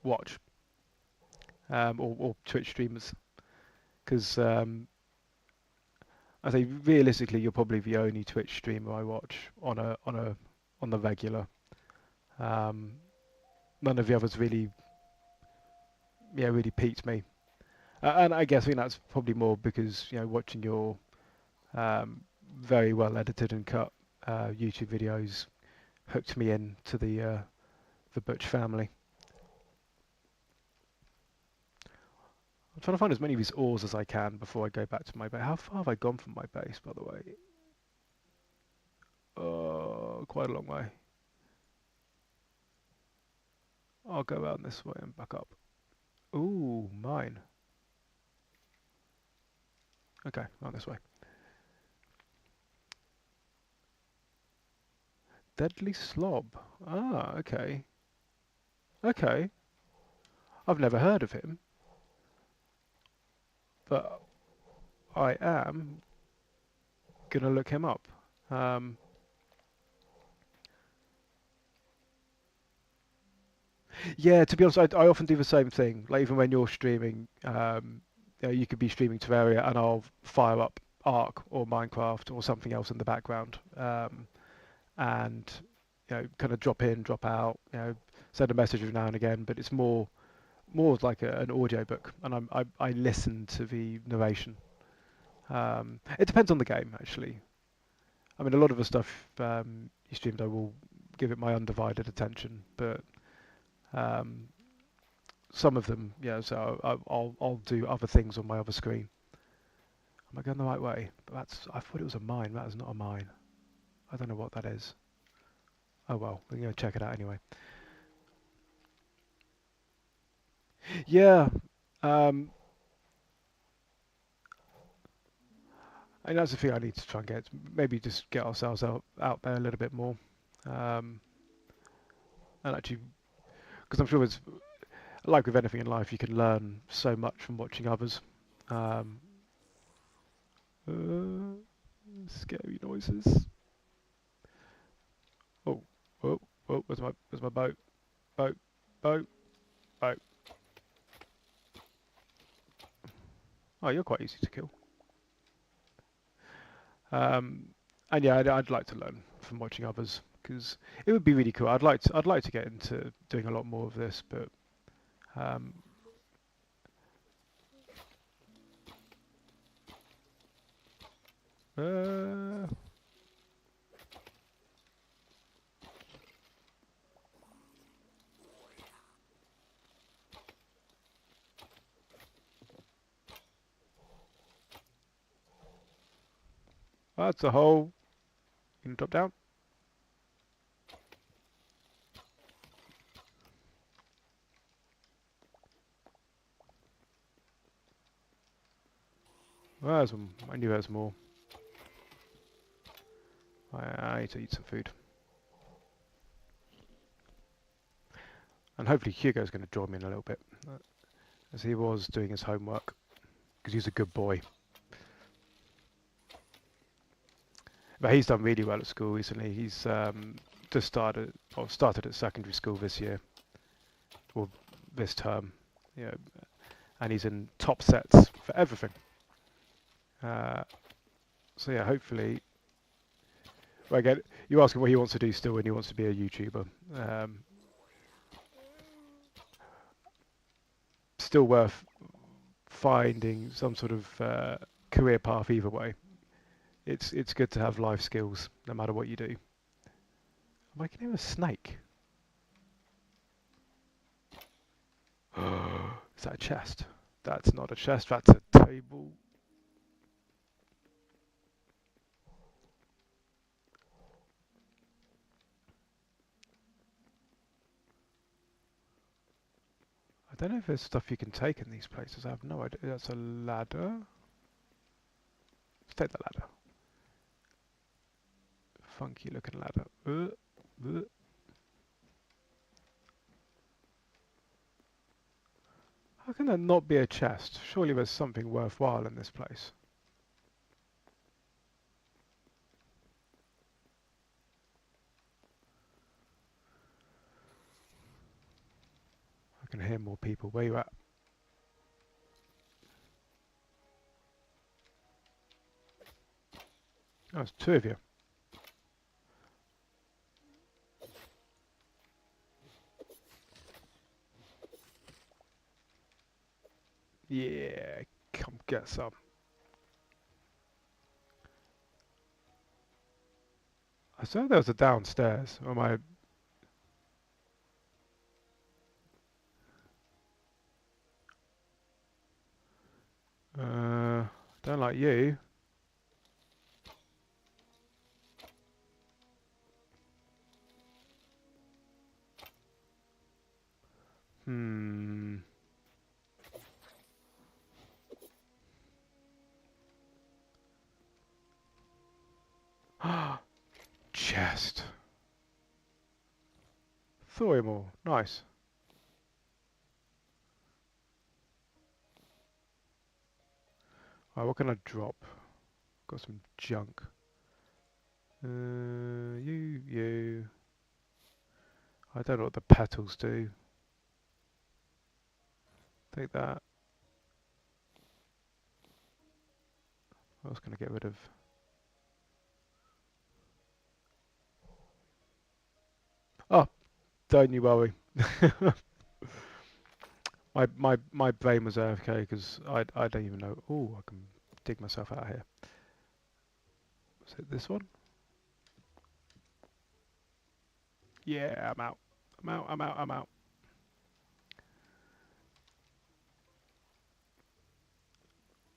watch, or Twitch streamers? Because I say realistically, you're probably the only Twitch streamer I watch on the regular. Um, None of the others really piqued me, and I guess I think that's probably more because watching your um, very well edited and cut YouTube videos hooked me in to the Butch family. I'm trying to find as many of these ores as I can before I go back to my base. How far have I gone from my base, by the way? Quite a long way. I'll go out this way and back up. Ooh, mine. Okay, out this way. Deadly Slob. Ah, okay. Okay. I've never heard of him, but I am gonna look him up. Um, Yeah, to be honest, I often do the same thing. Like even when you're streaming, you could be streaming Terraria, and I'll fire up Ark or Minecraft or something else in the background, and kind of drop in, drop out. Send a message every now and again, but it's more like an audio book, and I listen to the narration. It depends on the game, actually. I mean, a lot of the stuff you streamed, I will give it my undivided attention, but um, some of them, yeah. So I'll do other things on my other screen. Am I going the right way? I thought it was a mine. That is not a mine. I don't know what that is. Oh well, we're gonna check it out anyway. Yeah. Um, and that's the thing I need to try and get. Maybe just get ourselves out there a little bit more. Um, and actually, because I'm sure it's like with anything in life, you can learn so much from watching others. Um, uh, Scary noises. Oh, oh, oh! Where's my boat? Boat, boat, boat. Oh, you're quite easy to kill. Um, and yeah, I'd like to learn from watching others because it would be really cool. I'd like to get into doing a lot more of this, but um, uh, That's a hole. You can drop down. Well, there's one. I knew there was more. I need to eat some food. And hopefully Hugo's going to join me in a little bit. As he was doing his homework. Because he's a good boy. But he's done really well at school recently. He's just started at secondary school this year. Or this term. Yeah. And he's in top sets for everything. So yeah, hopefully... Well, again, you ask him what he wants to do still when he wants to be a YouTuber. Still worth finding some sort of career path either way. It's good to have life skills no matter what you do. Am I getting a snake? Is that a chest? That's not a chest, that's a table. I don't know if there's stuff you can take in these places. I have no idea. That's a ladder. Let's take the ladder. Funky looking ladder. How can there not be a chest? Surely there's something worthwhile in this place. I can hear more people. Where you at? Oh, it's two of you. Yeah, come get some. I said there was a downstairs. Or am I... don't like you. Hmm. Chest. Thorimore. Nice. Alright, what can I drop? Got some junk. You. I don't know what the petals do. Take that. What else can I get rid of? Oh, don't you worry. my brain was AFK because I don't even know. Oh, I can dig myself out of here. Was it this one? Yeah, I'm out. I'm out.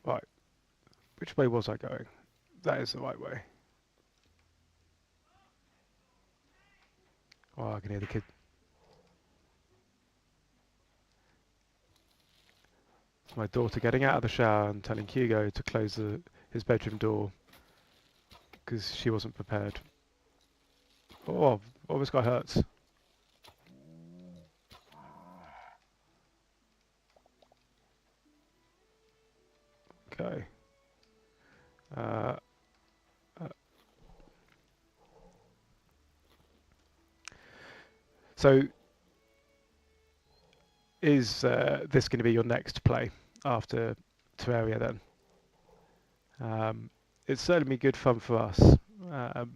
Right. Which way was I going? That is the right way. Oh, I can hear the kid. It's my daughter getting out of the shower and telling Hugo to close his bedroom door because she wasn't prepared. Oh, this guy hurts. Okay. So, is this going to be your next play after Terraria then? It's certainly good fun for us. And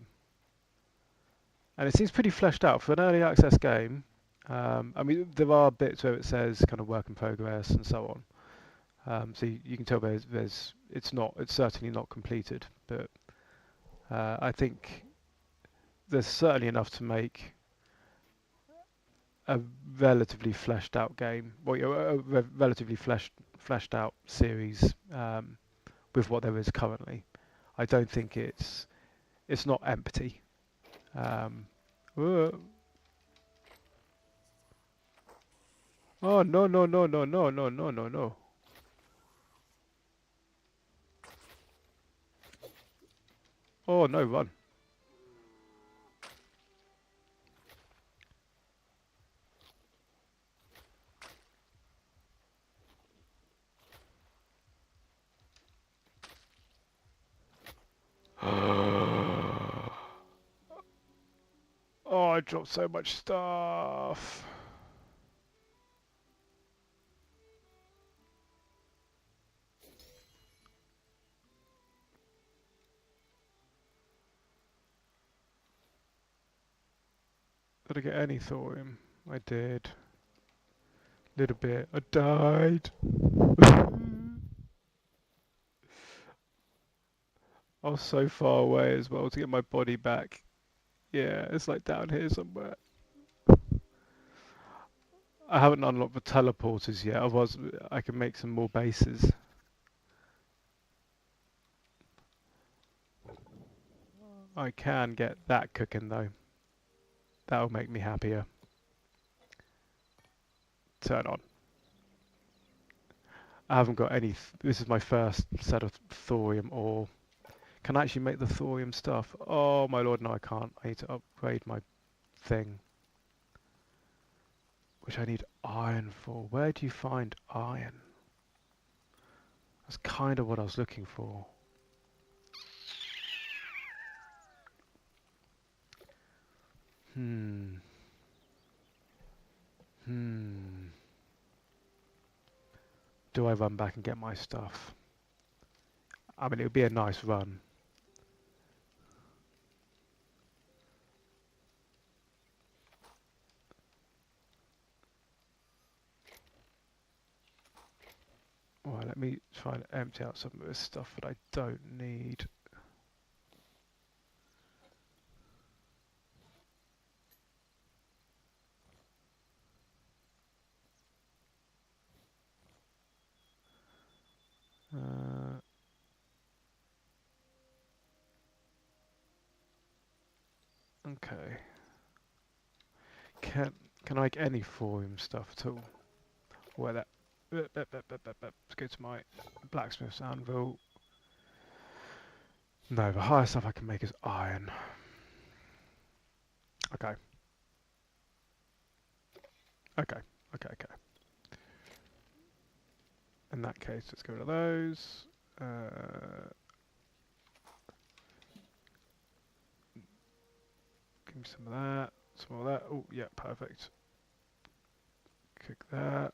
it seems pretty fleshed out for an early access game. I mean, there are bits where it says kind of work in progress and so on. So you can tell it's certainly not completed, but I think there's certainly enough to make a relatively fleshed out game, a relatively fleshed out series with what there is currently. I don't think it's not empty. Whoa. Oh no no no no no no no no no. Oh no, run. Oh, I dropped so much stuff. Did I get any thorium? I did. Little bit. I died. I was so far away as well to get my body back. Yeah, it's like down here somewhere. I haven't unlocked the teleporters yet. I can make some more bases. I can get that cooking though. That'll make me happier. Turn on. I haven't got any. This is my first set of thorium ore. Can I actually make the thorium stuff? Oh my lord, no I can't. I need to upgrade my thing. Which I need iron for. Where do you find iron? That's kind of what I was looking for. Hmm. Hmm. Do I run back and get my stuff? I mean, it would be a nice run. Well, let me try and empty out some of this stuff that I don't need. Uh, okay. Can I get any thorium stuff at all? Where that? Let's go to my blacksmith's anvil. No, the highest stuff I can make is iron. Okay. Okay. Okay. Okay. In that case, let's go to those. Give me some of that. Some of that. Oh, yeah, perfect. Cook that.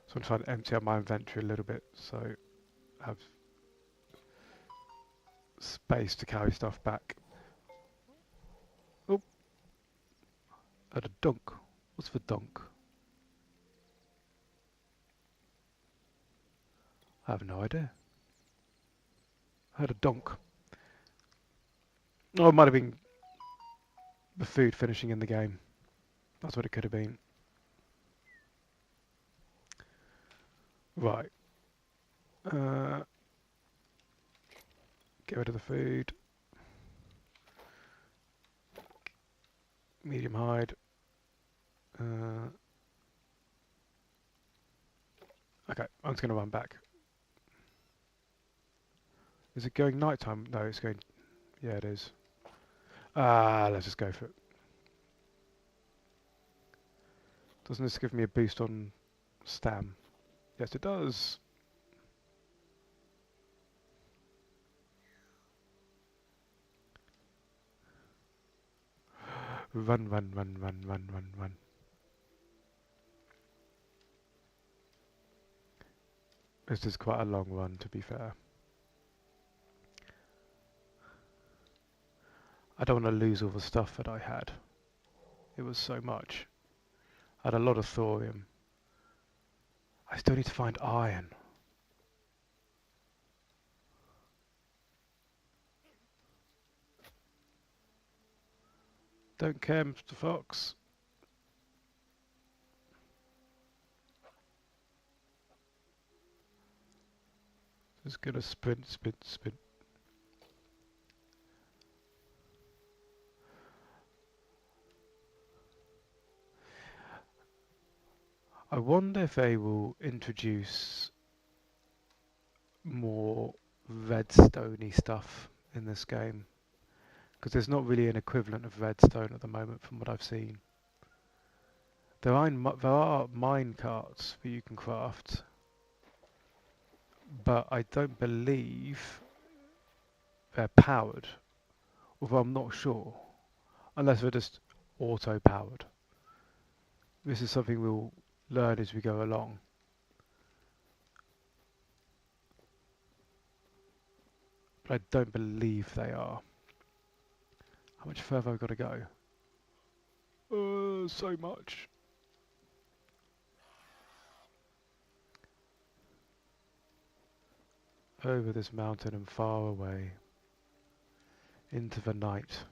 So I'm trying to empty out my inventory a little bit so I have space to carry stuff back. Oh, at a dunk. What's the dunk? I have no idea. I had a dunk. Oh, it might have been the food finishing in the game. That's what it could have been. Right. Get rid of the food. Medium hide. Okay, I'm just going to run back. Is it going nighttime? No, it's going... Yeah, it is. Let's just go for it. Doesn't this give me a boost on stam? Yes, it does. Run, run, run, run, run, run, run. This is quite a long run, to be fair. I don't want to lose all the stuff that I had. It was so much. I had a lot of thorium. I still need to find iron. Don't care, Mr. Fox. Just gonna sprint, sprint, sprint. I wonder if they will introduce more redstone-y stuff in this game, because there's not really an equivalent of redstone at the moment from what I've seen. There are mine carts that you can craft, but I don't believe they're powered, although I'm not sure, unless they're just auto-powered. This is something we'll learn as we go along, but I don't believe they are. How much further have I got to go? So much. Over this mountain and far away, into the night,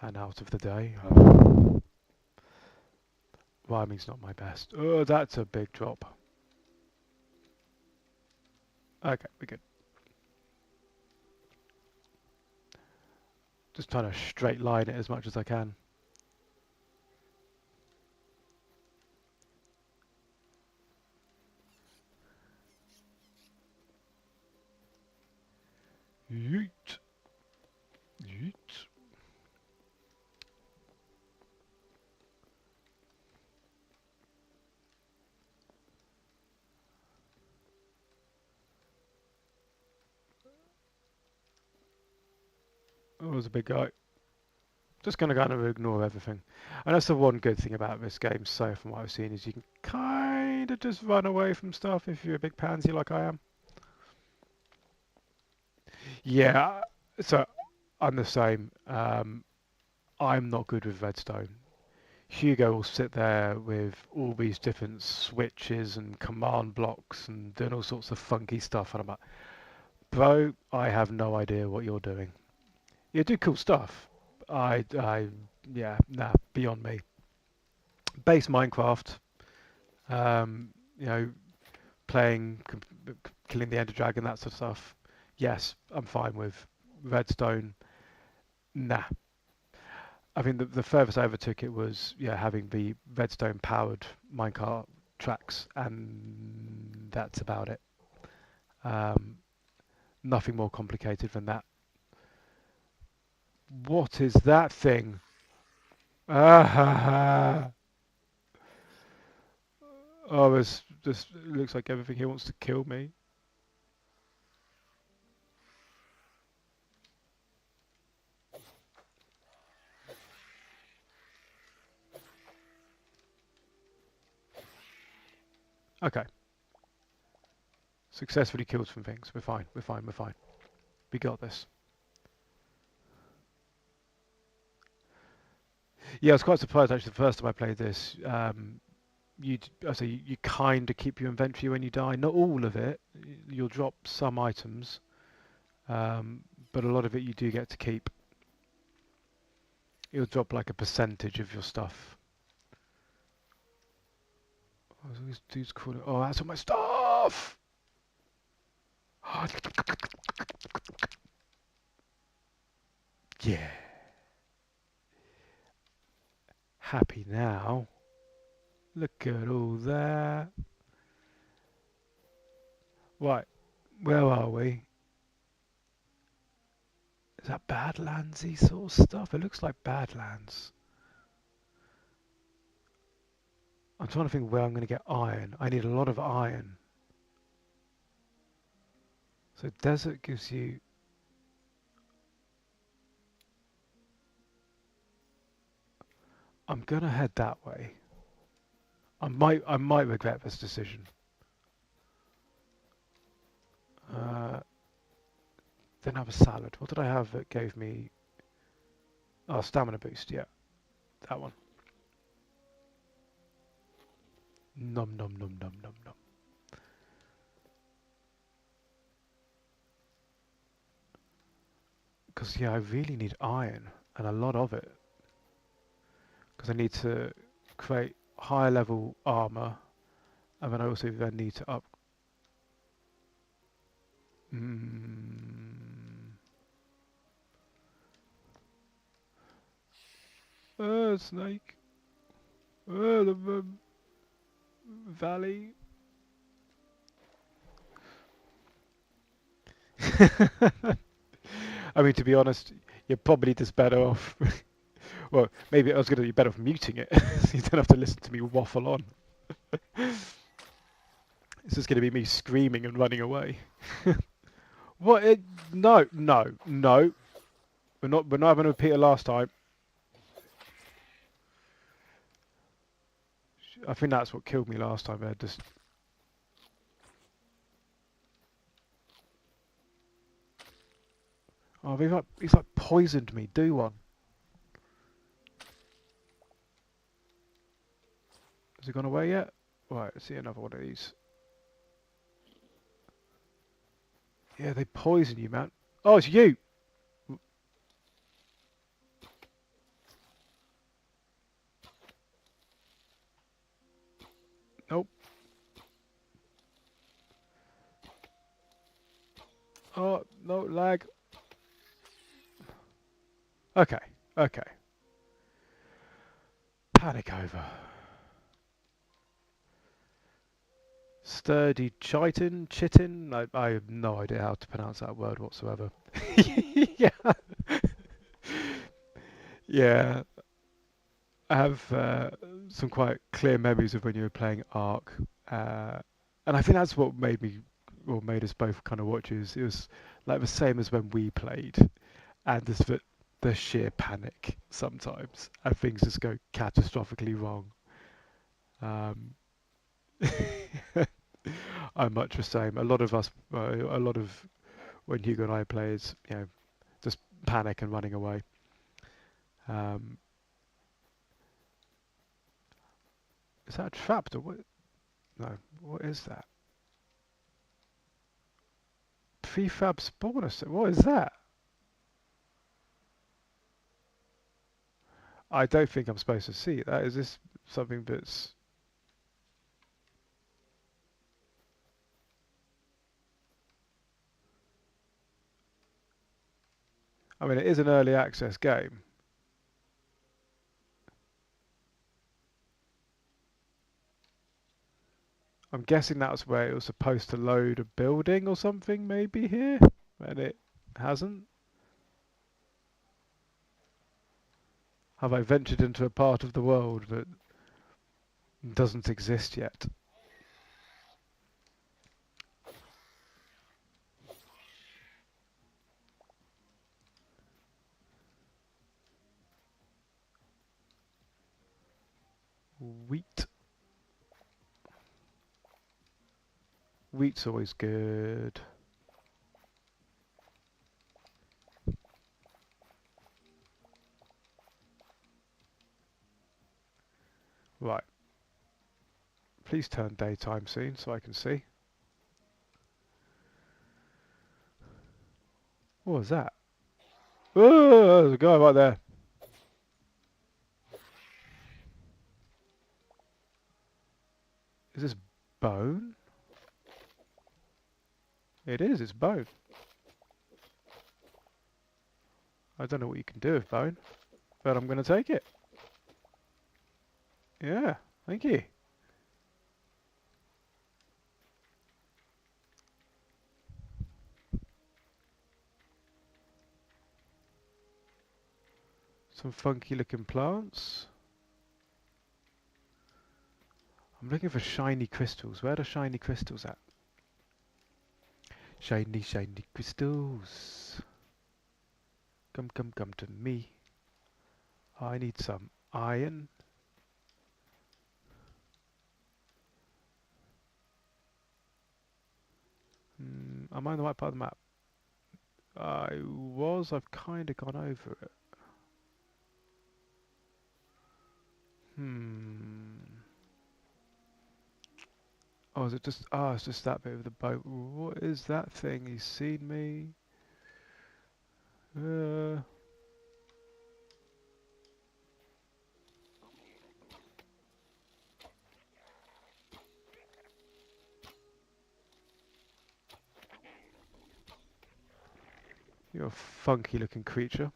and out of the day. Rhyming's not my best. Oh, that's a big drop. Okay, we're good. Just trying to straight line it as much as I can. Yeet. Yeet. Oh, there's a big guy. Just going to kind of ignore everything. And that's the one good thing about this game, so from what I've seen, is you can kind of just run away from stuff if you're a big pansy like I am. Yeah, so I'm the same. I'm not good with redstone. Hugo will sit there with all these different switches and command blocks and doing all sorts of funky stuff, and I'm like, bro, I have no idea what you're doing. You do cool stuff. Yeah, nah, beyond me. Base Minecraft, um, you know, playing, killing the Ender Dragon, that sort of stuff. Yes, I'm fine with. Redstone, nah. I think the furthest I ever took it was, yeah, having the redstone powered minecart tracks, and that's about it. Um, Nothing more complicated than that. What is that thing? Ah, oh, this just looks like everything here wants to kill me. Okay, successfully killed some things. We're fine. We're fine. We're fine. We got this. Yeah, I was quite surprised actually. The first time I played this, I say you kind of keep your inventory when you die. Not all of it. You'll drop some items, but a lot of it you do get to keep. You'll drop like a percentage of your stuff. Oh, these dudes calling. Oh, that's all my stuff. Yeah. Happy now. Look at all that. Right, where are we? Is that Badlandsy sort of stuff? It looks like Badlands. I'm trying to think where I'm going to get iron. I need a lot of iron. So desert gives you... I'm going to head that way. I might regret this decision. Then have a salad. What did I have that gave me... Oh, stamina boost, yeah. That one. Nom nom nom nom nom nom. Because, yeah, I really need iron. And a lot of it. Because I need to create higher level armor. And then I also then need to Mm. Snake. The valley. I mean, to be honest, you're probably just better off. Well, maybe I was going to be better off muting it, so you don't have to listen to me waffle on. It's just going to be me screaming and running away. What? No, no, no. We're not. We're not having to repeat it last time. I think that's what killed me last time. Just. Oh, he's like poisoned me. Do one. Has he gone away yet? Right. Let's see another one of these. Yeah, they poison you, man. Oh, it's you. Nope. Oh no, lag. Okay. Okay. Panic over. Sturdy chitin. I have no idea how to pronounce that word whatsoever. Yeah. Yeah. I have some quite clear memories of when you were playing Ark, and I think that's what made us both kind of watchers. It was like the same as when we played, and just the sheer panic sometimes, and things just go catastrophically wrong. Um, I'm much the same. A lot of us, a lot of when Hugo and I play is, just panic and running away. Um, is that trapped or what? No, what is that? Prefab spawner set. What is that? I don't think I'm supposed to see that. Is this something that's... I mean, it is an early access game. I'm guessing that's where it was supposed to load a building or something, maybe here, and it hasn't. Have I ventured into a part of the world that doesn't exist yet? Wheat. Wheat's always good. Right. Please turn daytime soon so I can see. What was that? Oh, there's a guy right there. Is this bone? It is, it's bone. I don't know what you can do with bone, but I'm going to take it. Yeah, thank you. Some funky looking plants. I'm looking for shiny crystals. Where are the shiny crystals at? Shiny, shiny crystals. Come, come, come to me. I need some iron. Am I on the right part of the map? I was. I've kind of gone over it. Hmm. Oh, is it just... Oh, it's just that bit of the boat. What is that thing? He's seen me. Uh, You're a funky looking creature.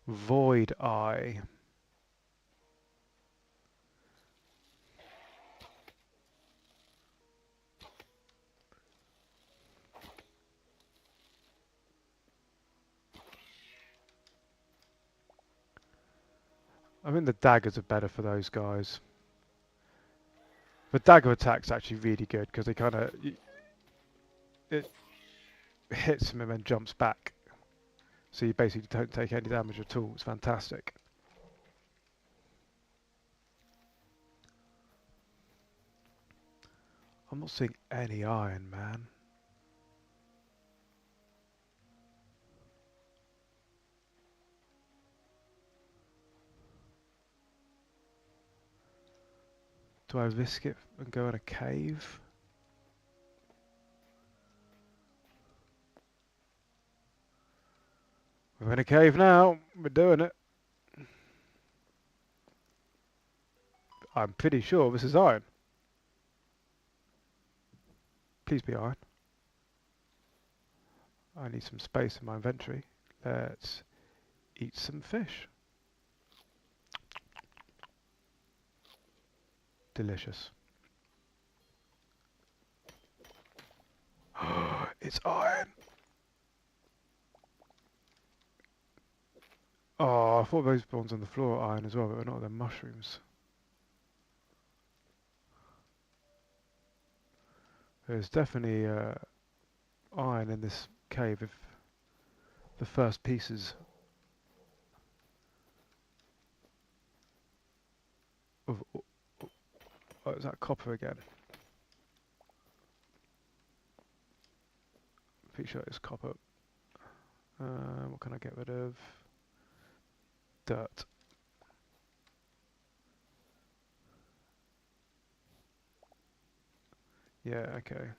Void Eye. I think the daggers are better for those guys. The dagger attack's actually really good because they kind of it hits him and then jumps back, so you basically don't take any damage at all. It's fantastic. I'm not seeing any iron, man. Do I risk it and go in a cave? We're in a cave now. We're doing it. I'm pretty sure this is iron. Please be iron. I need some space in my inventory. Let's eat some fish. Delicious. It's iron. Oh, I thought those ones on the floor are iron as well, but they're not. They're mushrooms. There's definitely iron in this cave if the first pieces of... Oh, is that copper again? Pretty sure it's copper. What can I get rid of? Dirt. Yeah, okay.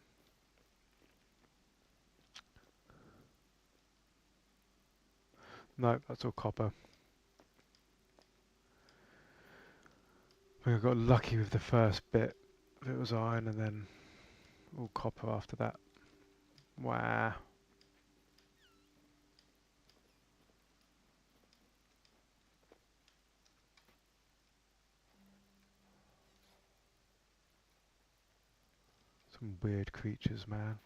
No, that's all copper. I think I got lucky with the first bit. If it was iron and then all copper after that. Wow. Some weird creatures, man.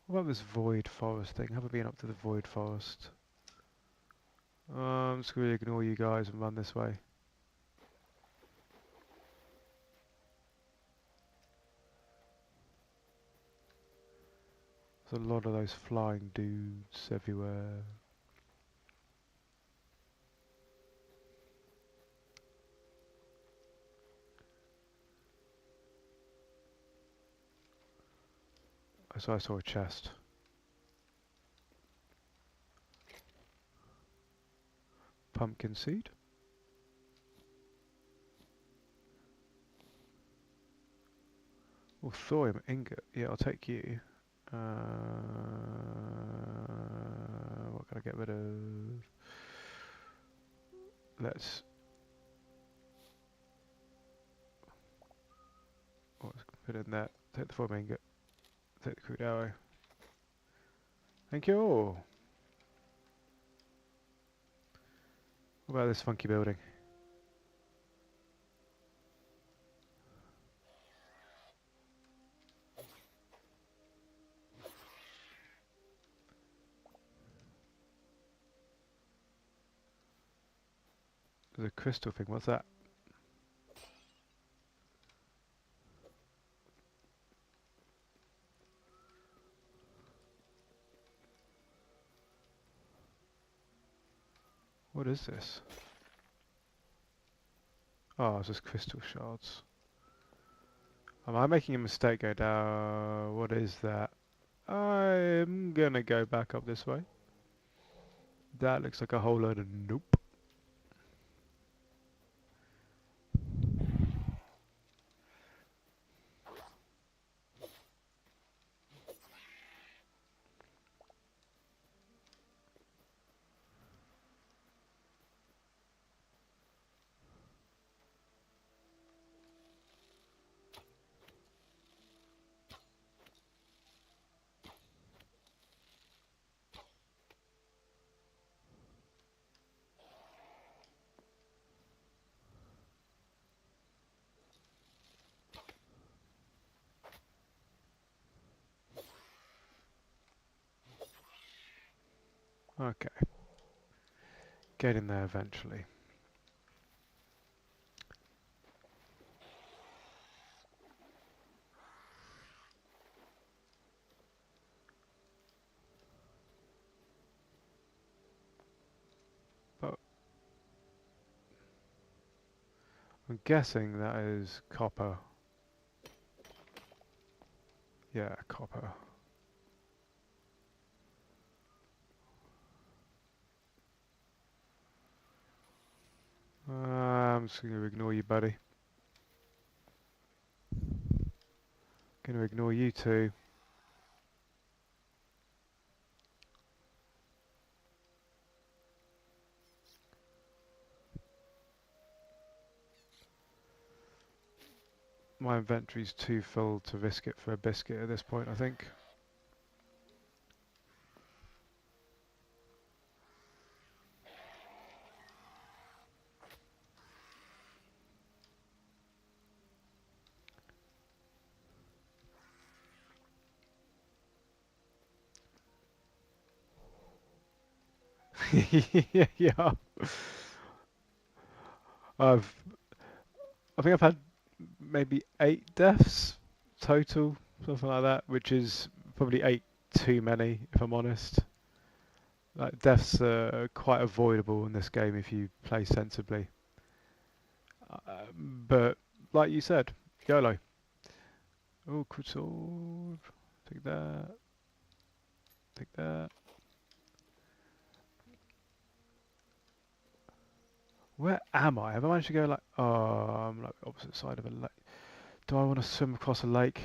What about this void forest thing? Have I been up to the void forest? I'm just going to ignore you guys and run this way. There's a lot of those flying dudes everywhere. I saw a chest. Pumpkin seed. Oh, thorium ingot. Yeah, I'll take you. What can I get rid of? Let's put in that. Take the thorium ingot. Take the crude arrow. Thank you. What about this funky building? There's a crystal thing. What's that? What is this? Oh, it's just crystal shards. Am I making a mistake going down? What is that? I'm gonna go back up this way. That looks like a whole load of nope. Okay, get in there eventually. But I'm guessing that is copper. Yeah, copper. I'm just going to ignore you, buddy. Going to ignore you too. My inventory's too full to risk it for a biscuit at this point, I think. Yeah. I've I think I've had maybe 8 deaths total, something like that, which is probably 8 too many, if I'm honest. Like deaths are quite avoidable in this game if you play sensibly. But like you said, YOLO. Oh, quick sword. Take that. Take that. Where am I? Have I managed to go like? Oh, I'm like opposite side of a lake. Do I want to swim across a lake?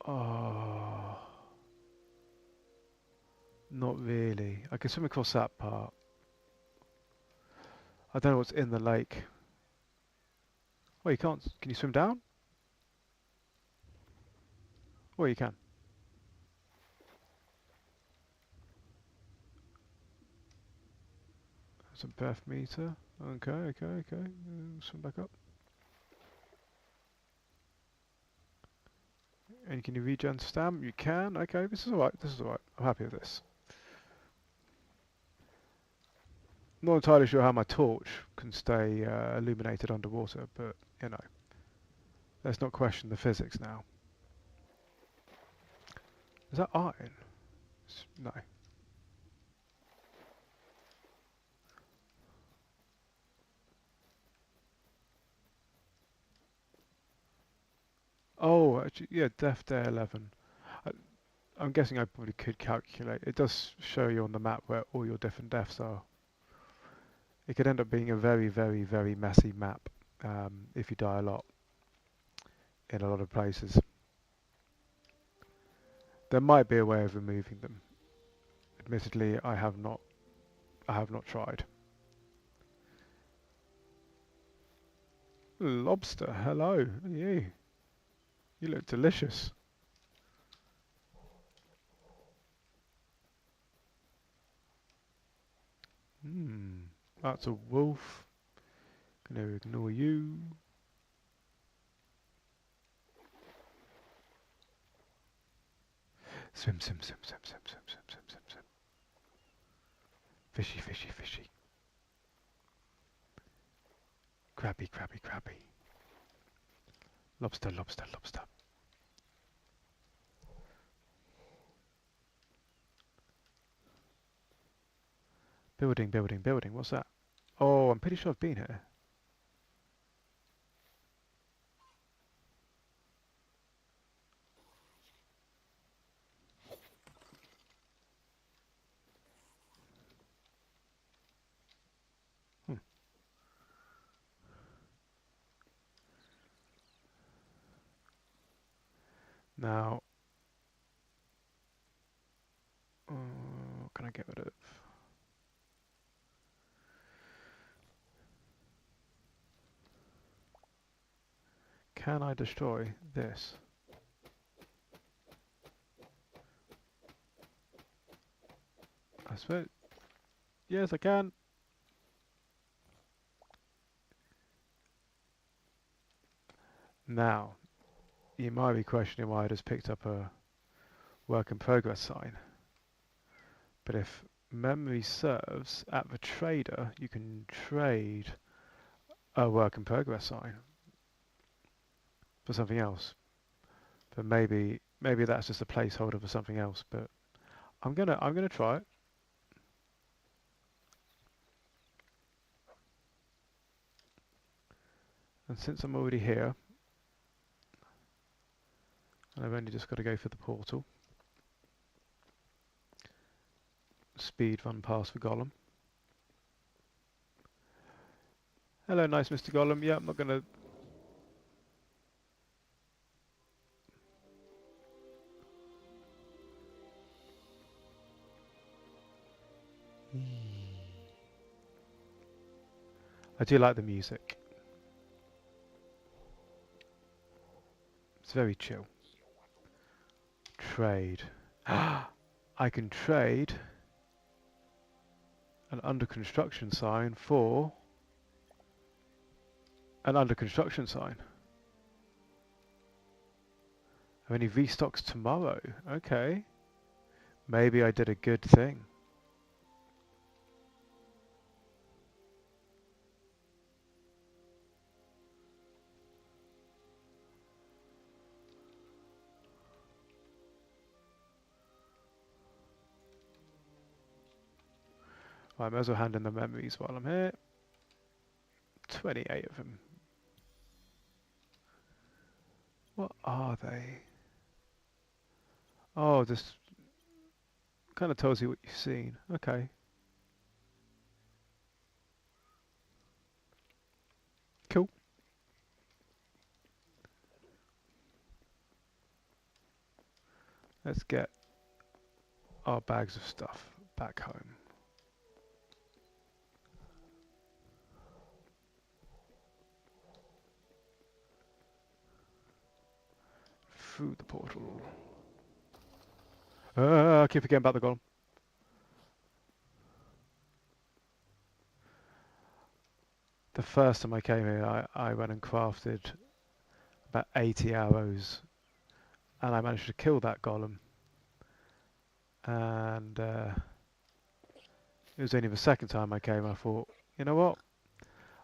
Oh, not really. I can swim across that part. I don't know what's in the lake. Oh, you can't. Can you swim down? Oh, you can. There's a breath meter. Okay, okay, okay. Swim back up. And can you regen stamp? You can. Okay, this is alright. This is alright. I'm happy with this. Not entirely sure how my torch can stay illuminated underwater, but you know, let's not question the physics now. Is that iron? No. Oh, actually, yeah, Depth Day 11. I, I'm guessing I probably could calculate. It does show you on the map where all your different deaths are. It could end up being a very, very, very messy map if you die a lot in a lot of places. There might be a way of removing them. Admittedly, I have not. I have not tried. Lobster, hello. You. You look delicious. Hmm. That's a wolf. Gonna ignore you. Swim, swim, swim, swim, swim, swim, swim, swim, swim, swim. Fishy, fishy, fishy. Crabby, crabby, crabby. Lobster, lobster, lobster. Building, building, building. What's that? Oh, I'm pretty sure I've been here. Hmm. Now, what can I get rid of? Can I destroy this? I suppose. Yes, I can. Now, you might be questioning why I just picked up a work in progress sign. But if memory serves, at the trader, you can trade a work in progress sign for something else. But maybe that's just a placeholder for something else. But I'm gonna try it. And since I'm already here, and I've only just got to go for the portal, speed run past the golem. Hello, nice Mr. Golem. Yeah, I'm not gonna. I do like the music. It's very chill. Trade. I can trade an under construction sign for an under construction sign. And he restocks tomorrow. Okay. Maybe I did a good thing. Right, I may as well hand in the memories while I'm here. 28 of them. What are they? Oh, this kind of tells you what you've seen. Okay. Cool. Let's get our bags of stuff back home. Through the portal. I keep forgetting about the golem. The first time I came here, I went and crafted about 80 arrows, and I managed to kill that golem. And it was only the second time I came, I thought, you know what?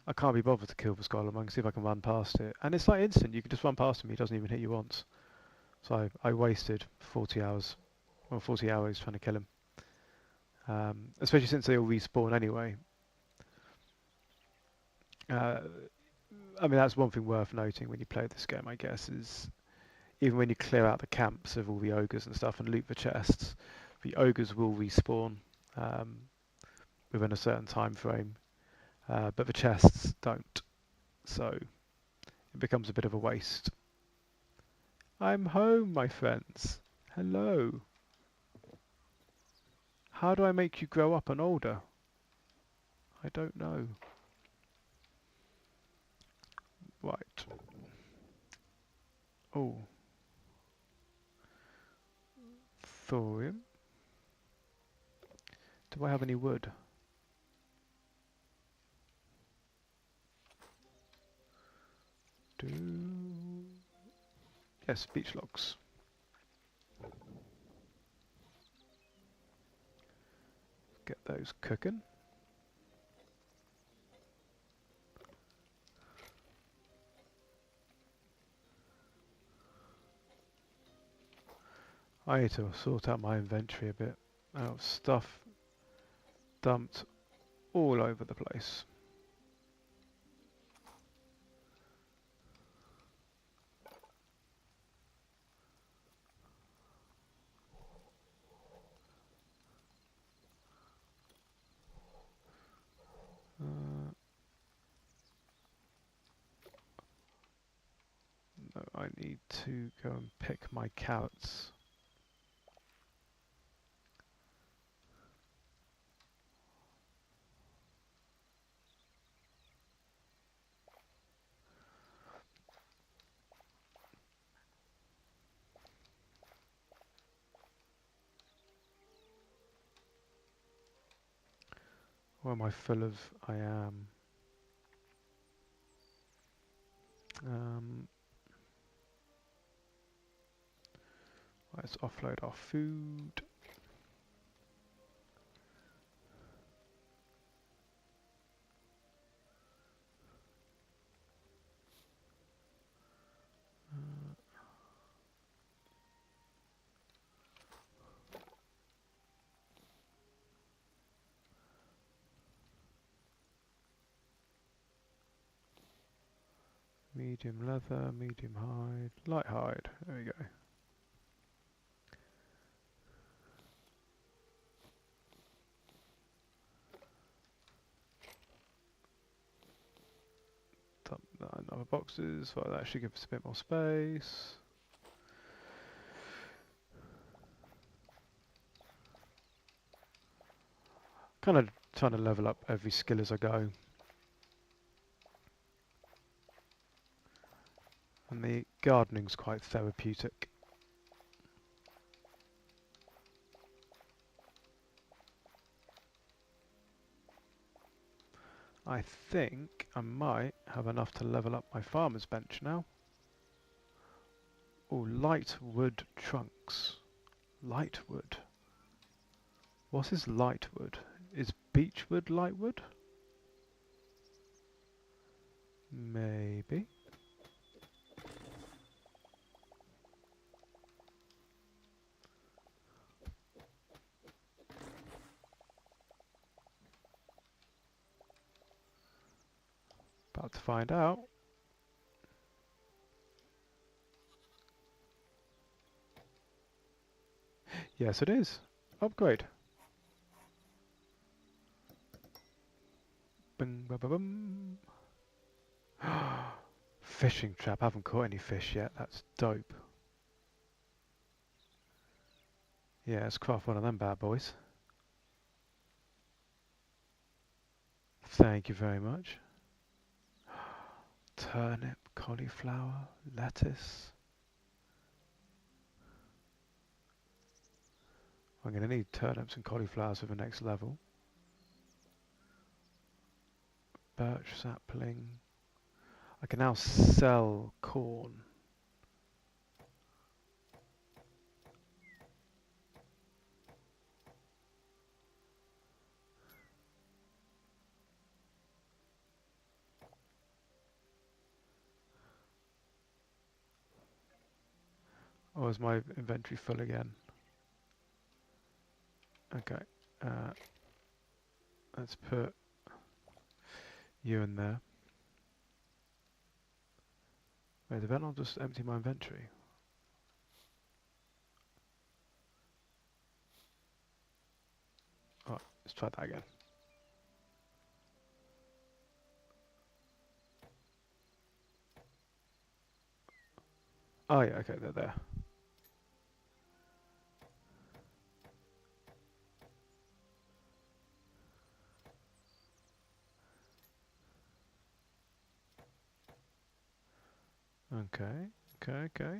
I can't be bothered to kill this golem. I can see if I can run past it. And it's like instant. You can just run past him. He doesn't even hit you once. So I wasted 40 hours, or 40 hours trying to kill him. Especially since they all respawn anyway. I mean, that's one thing worth noting when you play this game, I guess, is even when you clear out the camps of all the ogres and stuff and loot the chests, the ogres will respawn within a certain time frame, but the chests don't. So it becomes a bit of a waste. I'm home, my friends. Hello. How do I make you grow up and older? I don't know. Right. Oh. Thorium. Do I have any wood? Yes, beach logs. Get those cooking. I need to sort out my inventory a bit. I have stuff dumped all over the place. No, I need to go and pick my carrots. Where am I full of? I am. let's offload our food. Medium leather, medium hide, light hide. There we go. Dump that in other boxes. Well, that should give us a bit more space. Kind of trying to level up every skill as I go. And the gardening's quite therapeutic. I think I might have enough to level up my farmer's bench now. Oh, light wood trunks. Light wood. What is light wood? Is beech wood light wood? Maybe. About to find out. Yes, it is. Upgrade. Bing, ba, ba, bum. Fishing trap. I haven't caught any fish yet. That's dope. Yeah, let's craft one of them bad boys. Thank you very much. Turnip, cauliflower, lettuce. I'm going to need turnips and cauliflowers for the next level. Birch sapling. I can now sell corn. Or is my inventory full again? Okay. Let's put you in there. Wait, then I'll just empty my inventory. Alright, let's try that again. Oh yeah, okay, they're there. Okay, okay.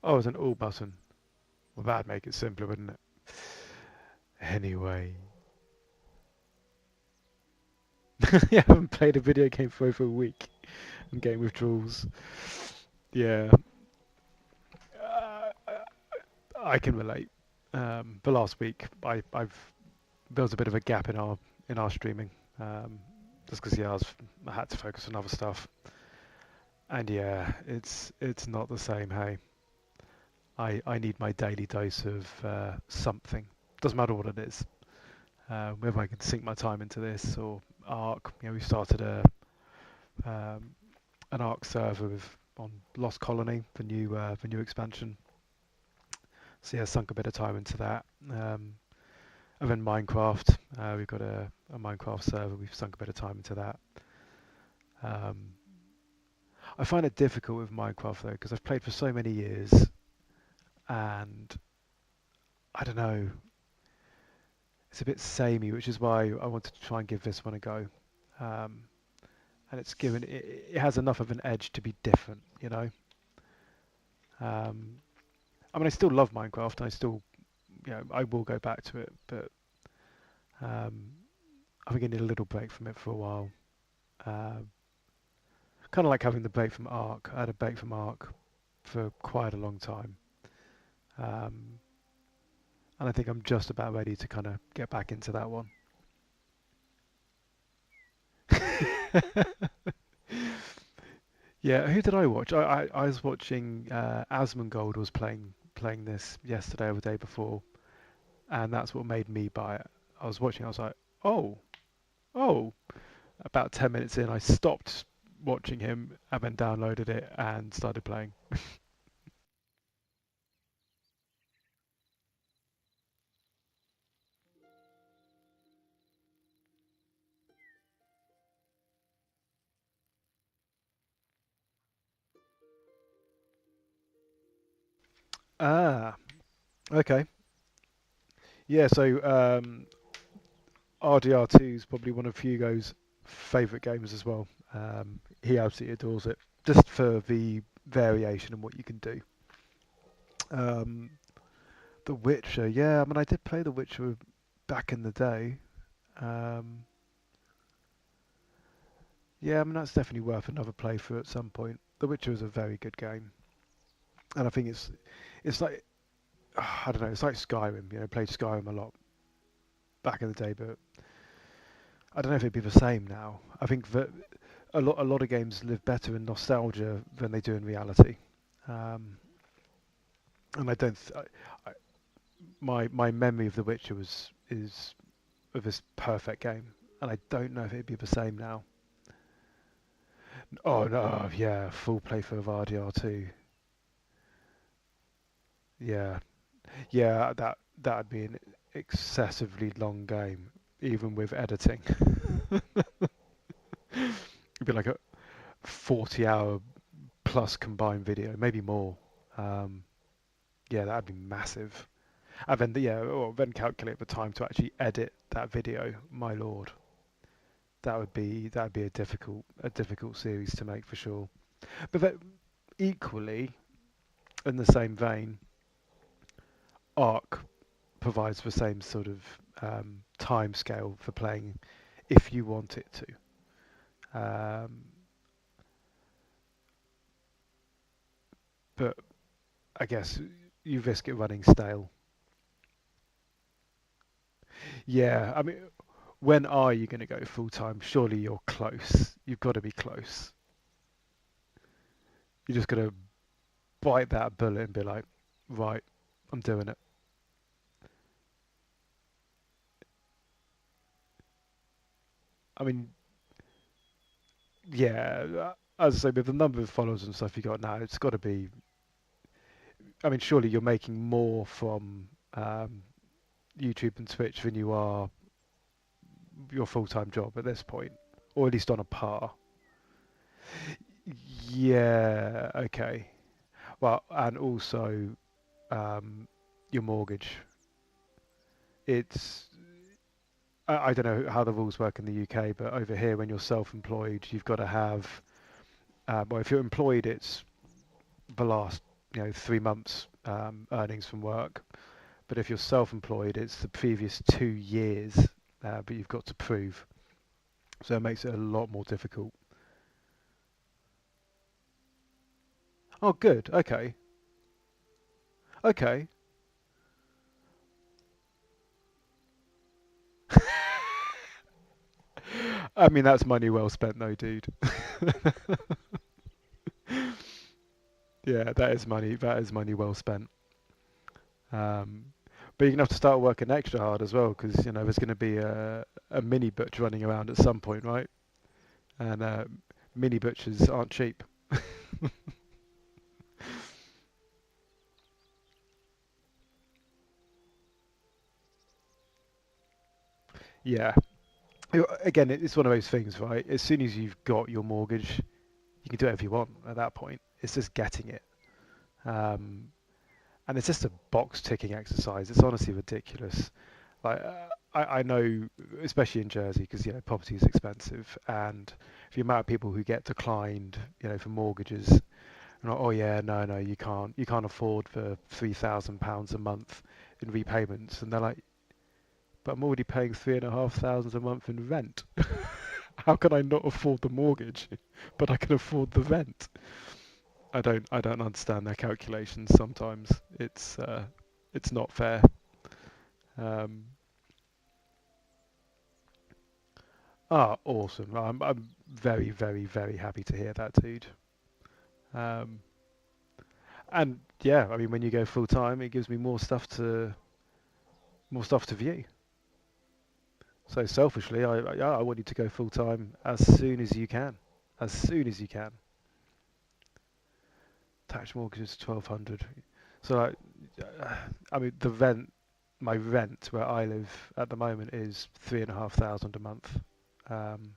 Oh, it's an all button. Well, that'd make it simpler, wouldn't it? Anyway. I haven't played a video game for over a week. I'm getting withdrawals. Yeah. Uh, I can relate. The last week, I've there was a bit of a gap in our streaming, just because I had to focus on other stuff, and yeah, it's not the same. Hey, I need my daily dose of something. Doesn't matter what it is. Whether I can sink my time into this or Ark. You know, we started an Ark server on Lost Colony, the new expansion. So yeah, sunk a bit of time into that. And then Minecraft, we've got a Minecraft server. We've sunk a bit of time into that. I find it difficult with Minecraft though, because I've played for so many years, and I don't know, it's a bit samey, which is why I wanted to try and give this one a go. And it has enough of an edge to be different, you know. I mean, I still love Minecraft, and I still, I will go back to it, but um, I think I need a little break from it for a while. Uh, kind of like having the break from Ark. I had a break from Ark for quite a long time, um, and I think I'm just about ready to kind of get back into that one. Yeah, who did I watch? I was watching Asmongold was playing this yesterday or the day before, and that's what made me buy it. I was watching, I was like, oh, oh. About 10 minutes in, I stopped watching him and then downloaded it and started playing. Ah, okay. Yeah, so RDR2 is probably one of Hugo's favourite games as well. He absolutely adores it, just for the variation and what you can do. Um, The Witcher, yeah, I mean, I did play The Witcher back in the day. Um, yeah, I mean, that's definitely worth another playthrough at some point. The Witcher is a very good game, and I think it's like I don't know, it's like Skyrim. Played Skyrim a lot back in the day, but I don't know if it'd be the same now. I think that a lot of games live better in nostalgia than they do in reality. Um, and I don't. My memory of The Witcher was is of this perfect game, and I don't know if it'd be the same now. Oh no, yeah, full playthrough of RDR2. Yeah, yeah, that'd be an excessively long game, even with editing. It'd be like a 40-hour plus combined video, maybe more. Um, yeah, that'd be massive. And then, yeah, or then calculate the time to actually edit that video. My lord, that'd be a difficult series to make for sure. But that, equally, in the same vein, Arc provides the same sort of time scale for playing if you want it to. But I guess you risk it running stale. Yeah, I mean, when are you going to go full time? Surely you're close. You've got to be close. You're just going to bite that bullet and be like, right, I'm doing it. I mean, yeah, as I say, with the number of followers and stuff you got now, it's got to be. I mean, surely you're making more from YouTube and Twitch than you are your full time job at this point, or at least on a par. Yeah, okay. Well, and also um, your mortgage. It's I don't know how the rules work in the UK, but over here, when you're self-employed, you've got to have. Well, if you're employed, it's the last 3 months earnings from work. But if you're self-employed, it's the previous 2 years, but you've got to prove. So it makes it a lot more difficult. Oh, good. Okay. Okay. I mean, that's money well spent, though, dude. Yeah, that is money. That is money well spent. Um, but you're gonna have to start working extra hard as well, because there's going to be a mini butcher running around at some point, right? And mini butchers aren't cheap. Yeah. Again, it's one of those things, right? As soon as you've got your mortgage, you can do whatever you want at that point. It's just getting it. Um, and it's just a box ticking exercise. It's honestly ridiculous. Like I know, especially in Jersey, because property is expensive, and the amount of people who get declined, for mortgages And like, oh yeah, no, no, you can't afford for £3,000 a month in repayments. And they're like, but I'm already paying 3,500 a month in rent. How can I not afford the mortgage, but I can afford the rent? I don't understand their calculations sometimes. It's not fair. Um, Awesome. I'm very, very, very happy to hear that, dude. Um, and yeah, I mean, when you go full time, it gives me more stuff to view. So selfishly, yeah, I want you to go full time as soon as you can, as soon as you can. Tax mortgage is 1,200. So like, I mean, my rent where I live at the moment is 3,500 a month, um,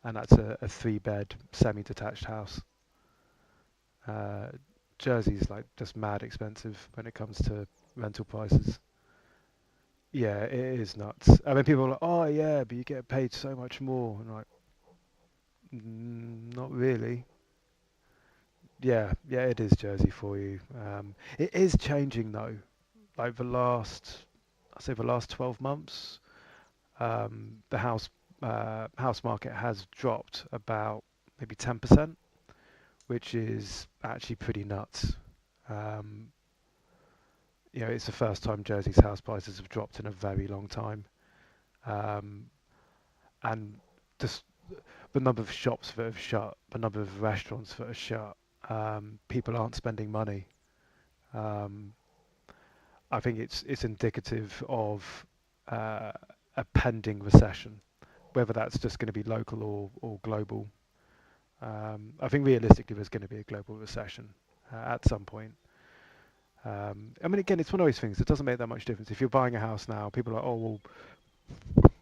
and that's a three-bed semi-detached house. Uh, Jersey's like just mad expensive when it comes to rental prices. Yeah, it is nuts. I mean, people are like, "Oh yeah, but you get paid so much more," and I'm like, Not really." Yeah, yeah, it is Jersey for you. It is changing though. Like I'd say the last 12 months, the house market has dropped about maybe 10%, which is actually pretty nuts. Um, it's the first time Jersey's house prices have dropped in a very long time, um, and just the number of shops that have shut, the number of restaurants that are shut, people aren't spending money. Um, I think it's indicative of uh, a pending recession, whether that's just going to be local or global. I think realistically there's going to be a global recession at some point. I mean, again, it's one of those things. It doesn't make that much difference. If you're buying a house now, people are like, oh, well,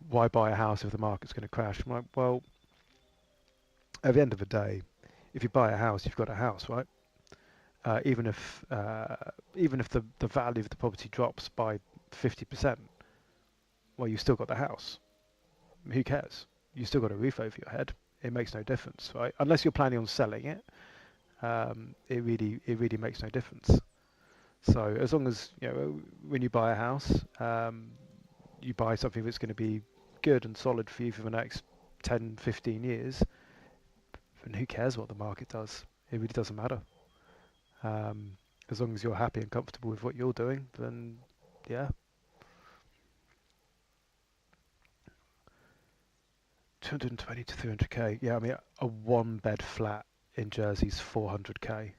why buy a house if the market's going to crash? I'm like, well, at the end of the day, if you buy a house, you've got a house, right? Even if the value of the property drops by 50%, well, you've still got the house. Who cares? You still got a roof over your head. It makes no difference, right? Unless you're planning on selling it, it really makes no difference. So as long as when you buy a house, you buy something that's going to be good and solid for you for the next 10, 15 years, then who cares what the market does? It really doesn't matter. Um, as long as you're happy and comfortable with what you're doing, then yeah, 220 to 300k. Yeah, I mean a one bed flat in Jersey's 400k,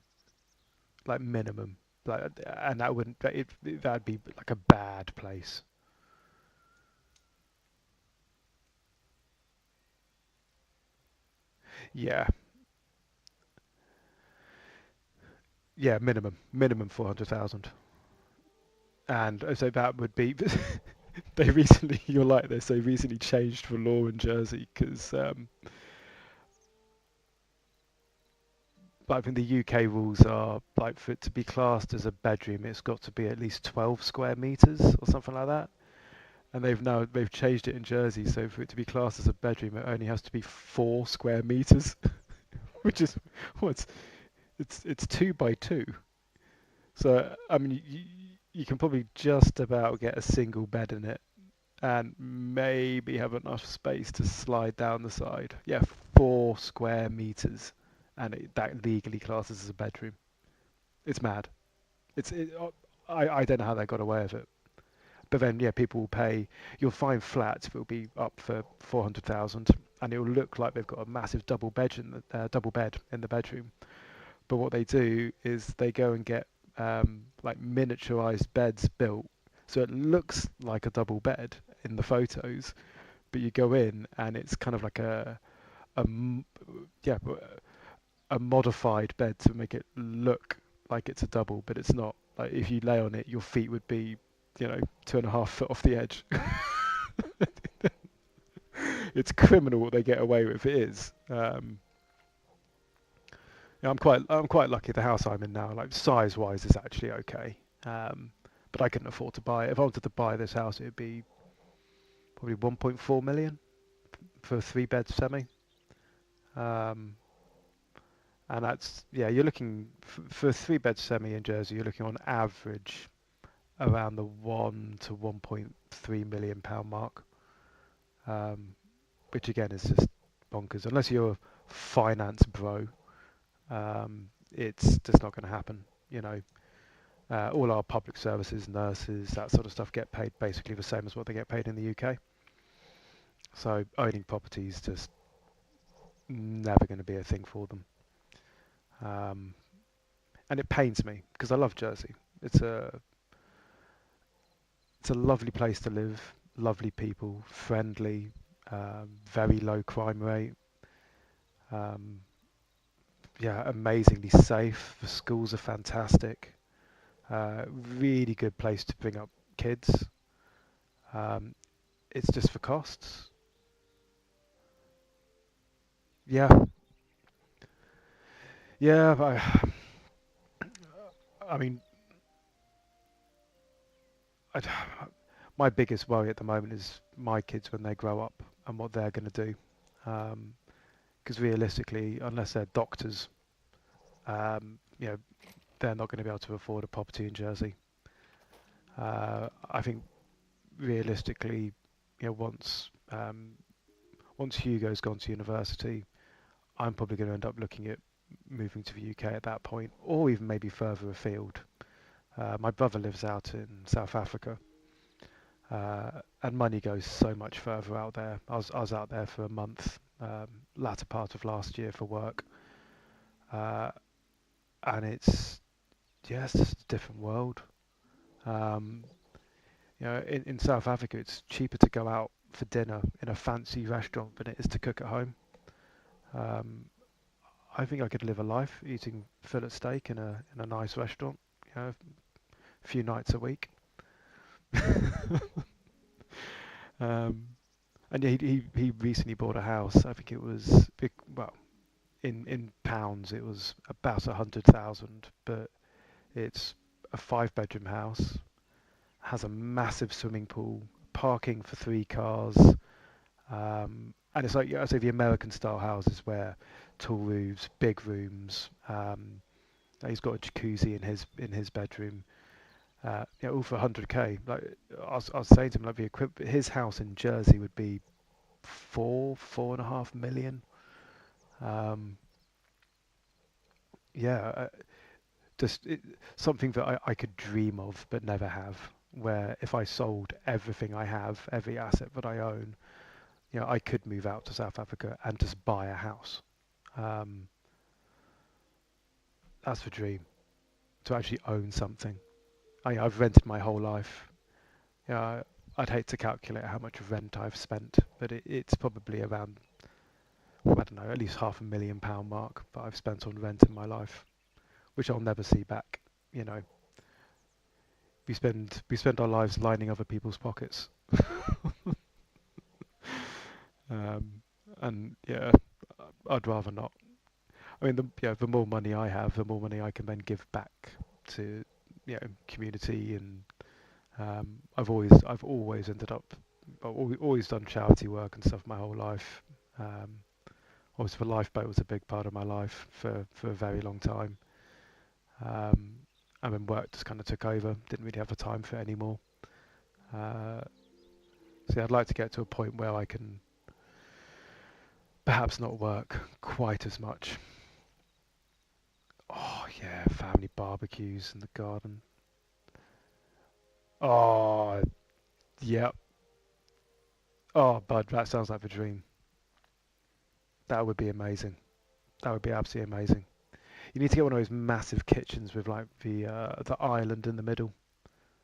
like minimum. Like, and that wouldn't that'd be like a bad place. Yeah, yeah, minimum 400,000. And so that would be they recently you're like this they recently changed the law in Jersey because I think the UK rules are like for it to be classed as a bedroom it's got to be at least 12 square meters or something like that, and they've changed it in Jersey, so for it to be classed as a bedroom it only has to be 4 square meters, which is what it's 2 by 2. So I mean you can probably just about get a single bed in it and maybe have enough space to slide down the side. Yeah, 4 square meters, and that legally classes as a bedroom. It's mad. I don't know how they got away with it. But then yeah, people will pay. You'll find flats that will be up for 400,000, and it will look like they've got a massive double bed in the bedroom. But what they do is they go and get like miniaturized beds built, so it looks like a double bed in the photos, but you go in and it's kind of like a yeah a modified bed to make it look like it's a double, but it's not. Like if you lay on it, your feet would be 2.5 foot off the edge. It's criminal what they get away with. It is. Yeah, I'm quite lucky. The house I'm in now, like size wise, is actually okay. Um, but I couldn't afford to buy it. If I wanted to buy this house, it'd be probably 1.4 million for a three bed semi. Um, And that's, yeah, you're looking for a three-bed semi in Jersey. You're looking on average around the 1 to 1.3 million pound mark, um, which again is just bonkers. Unless you're a finance bro, it's just not going to happen. You know, all our public services, nurses, that sort of stuff get paid basically the same as what they get paid in the UK. So owning property is just never going to be a thing for them. Um, and it pains me because I love Jersey. It's a it's a lovely place to live, lovely people, friendly, very low crime rate. Um, yeah, amazingly safe. The schools are fantastic. Really good place to bring up kids. Um, it's just for costs. Yeah, yeah. I mean, I'd, my biggest worry at the moment is my kids when they grow up and what they're going to do. Because realistically, unless they're doctors, you know, they're not going to be able to afford a property in Jersey. I think realistically, you know, once Hugo's gone to university, I'm probably going to end up looking at moving to the UK at that point, or even maybe further afield. My brother lives out in South Africa, and money goes so much further out there. I was out there for a month, latter part of last year for work, uh, and it's, yeah, it's just a different world. Um, you know, in South Africa, it's cheaper to go out for dinner in a fancy restaurant than it is to cook at home. Um, I think I could live a life eating fillet steak in a nice restaurant, you know, a few nights a week. um, and yeah, he recently bought a house. I think it was well, in pounds it was about 100,000, but it's a five-bedroom house, has a massive swimming pool, parking for three cars, and it's like, yeah, I say, the American style houses where tall roofs, big rooms. He's got a jacuzzi in his bedroom. Yeah, all for 100k. Like I was saying to him, like his house in Jersey would be 4.5 million. Um, yeah, just something that I could dream of but never have. Where if I sold everything I have, every asset that I own, you know, I could move out to South Africa and just buy a house. Um, that's the dream, to actually own something. I've rented my whole life. Yeah, I'd hate to calculate how much rent I've spent, but it's probably around, I don't know, at least £500,000 mark that I've spent on rent in my life, which I'll never see back. You know, we spend our lives lining other people's pockets, um, and yeah, I'd rather not. I mean, the more money I have, the more money I can then give back to, you know, community, and I've always ended up, always done charity work and stuff my whole life. Um, Obviously, the lifeboat was a big part of my life for a very long time. Um, and then work just kind of took over. Didn't really have the time for it anymore. Uh, so yeah, I'd like to get to a point where I can perhaps not work quite as much. Oh yeah, family barbecues in the garden. Oh yeah. Oh, bud, that sounds like the dream. That would be amazing. That would be absolutely amazing. You need to get one of those massive kitchens with like the island in the middle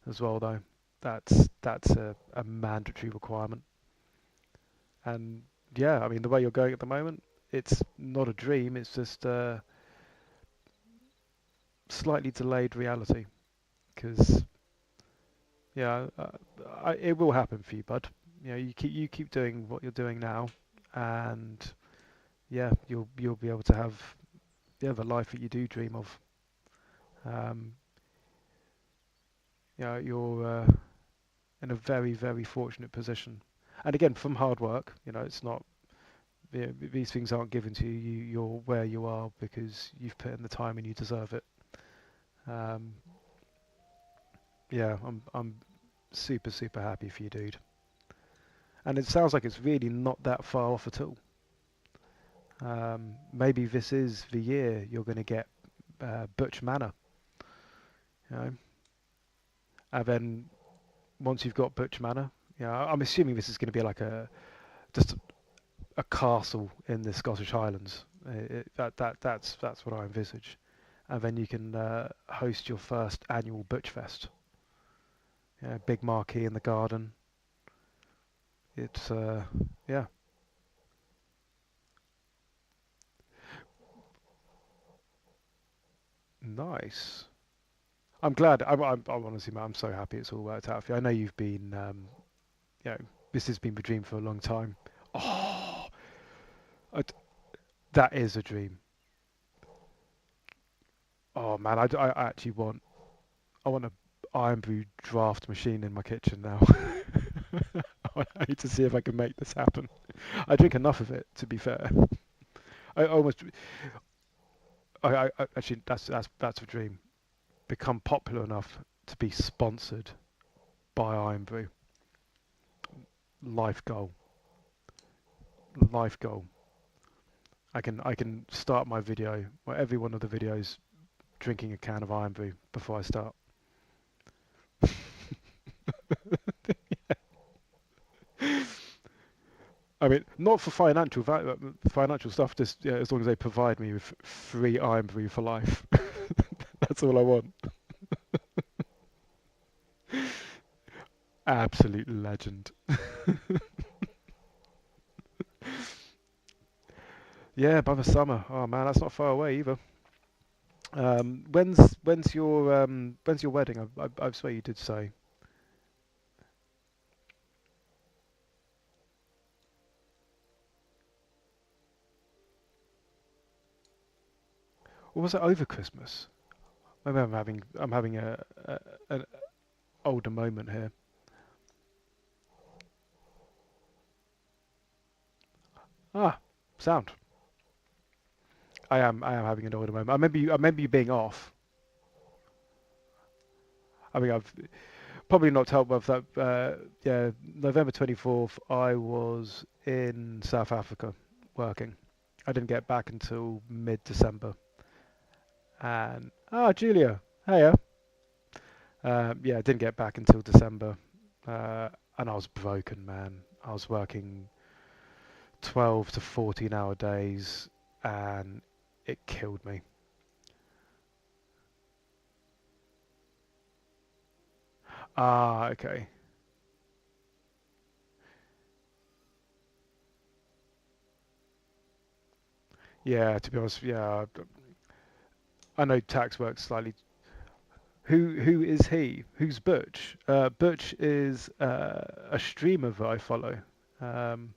as well, though. That's a mandatory requirement. And yeah, I mean, the way you're going at the moment, it's not a dream. It's just a slightly delayed reality. Because yeah, it will happen for you, bud. You know, you keep doing what you're doing now, and yeah, you'll be able to have, yeah, the life that you do dream of. Um, you're in a very, very fortunate position. And again, from hard work, you know, it's not These things aren't given to you. You're where you are because you've put in the time and you deserve it. Um, yeah, I'm super super happy for you, dude. And it sounds like it's really not that far off at all. Maybe this is the year you're going to get Butch Manor, you know, and then once you've got Butch Manor, I'm assuming this is going to be like just a castle in the Scottish Highlands. That's what I envisage, and then you can host your first annual Butch Fest. Big marquee in the garden. It's yeah, nice. I'm glad. I'm honestly, man, I'm so happy it's all worked out for you. I know you've been, you know, this has been the dream for a long time. Oh, I d that is a dream. Oh man, I actually I want a iron brew draft machine in my kitchen now. I need to see if I can make this happen. I drink enough of it, to be fair. I almost, actually, that's a dream. Become popular enough to be sponsored by Iron Brew. Life goal. Life goal. I can start my video, or every one of the videos, drinking a can of Iron Brew before I start. I mean, not for financial stuff. Just as long as they provide me with free Iron Brew for life. That's all I want. Absolute legend. Yeah, by the summer. Oh man, that's not far away either. When's your wedding? I swear you did say. Or was it over Christmas? Maybe I'm having an older moment here. Ah, sound. I am having an older moment. I remember you being off. I mean, I've probably not told, but that yeah, November 24th, I was in South Africa working. I didn't get back until mid-December. And Julia, hiya. Yeah, I didn't get back until December, and I was broken, man. I was working 12 to 14-hour days, and it killed me. Ah, okay. Yeah, to be honest, yeah, I know tax works slightly. Who is he? Who's Butch? Butch is a streamer that I follow. Um,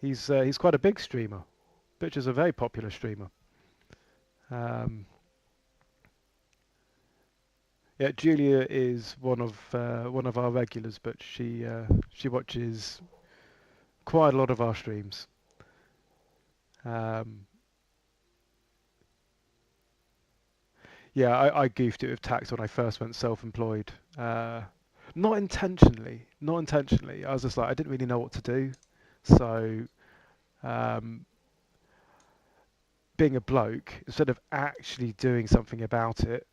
he's quite a big streamer. Butch is a very popular streamer. Um, yeah, Julia is one of our regulars, but she watches quite a lot of our streams. Um, yeah, I goofed it with tax when I first went self-employed. Not intentionally, not intentionally. I was just like I didn't really know what to do, so um, being a bloke, instead of actually doing something about it,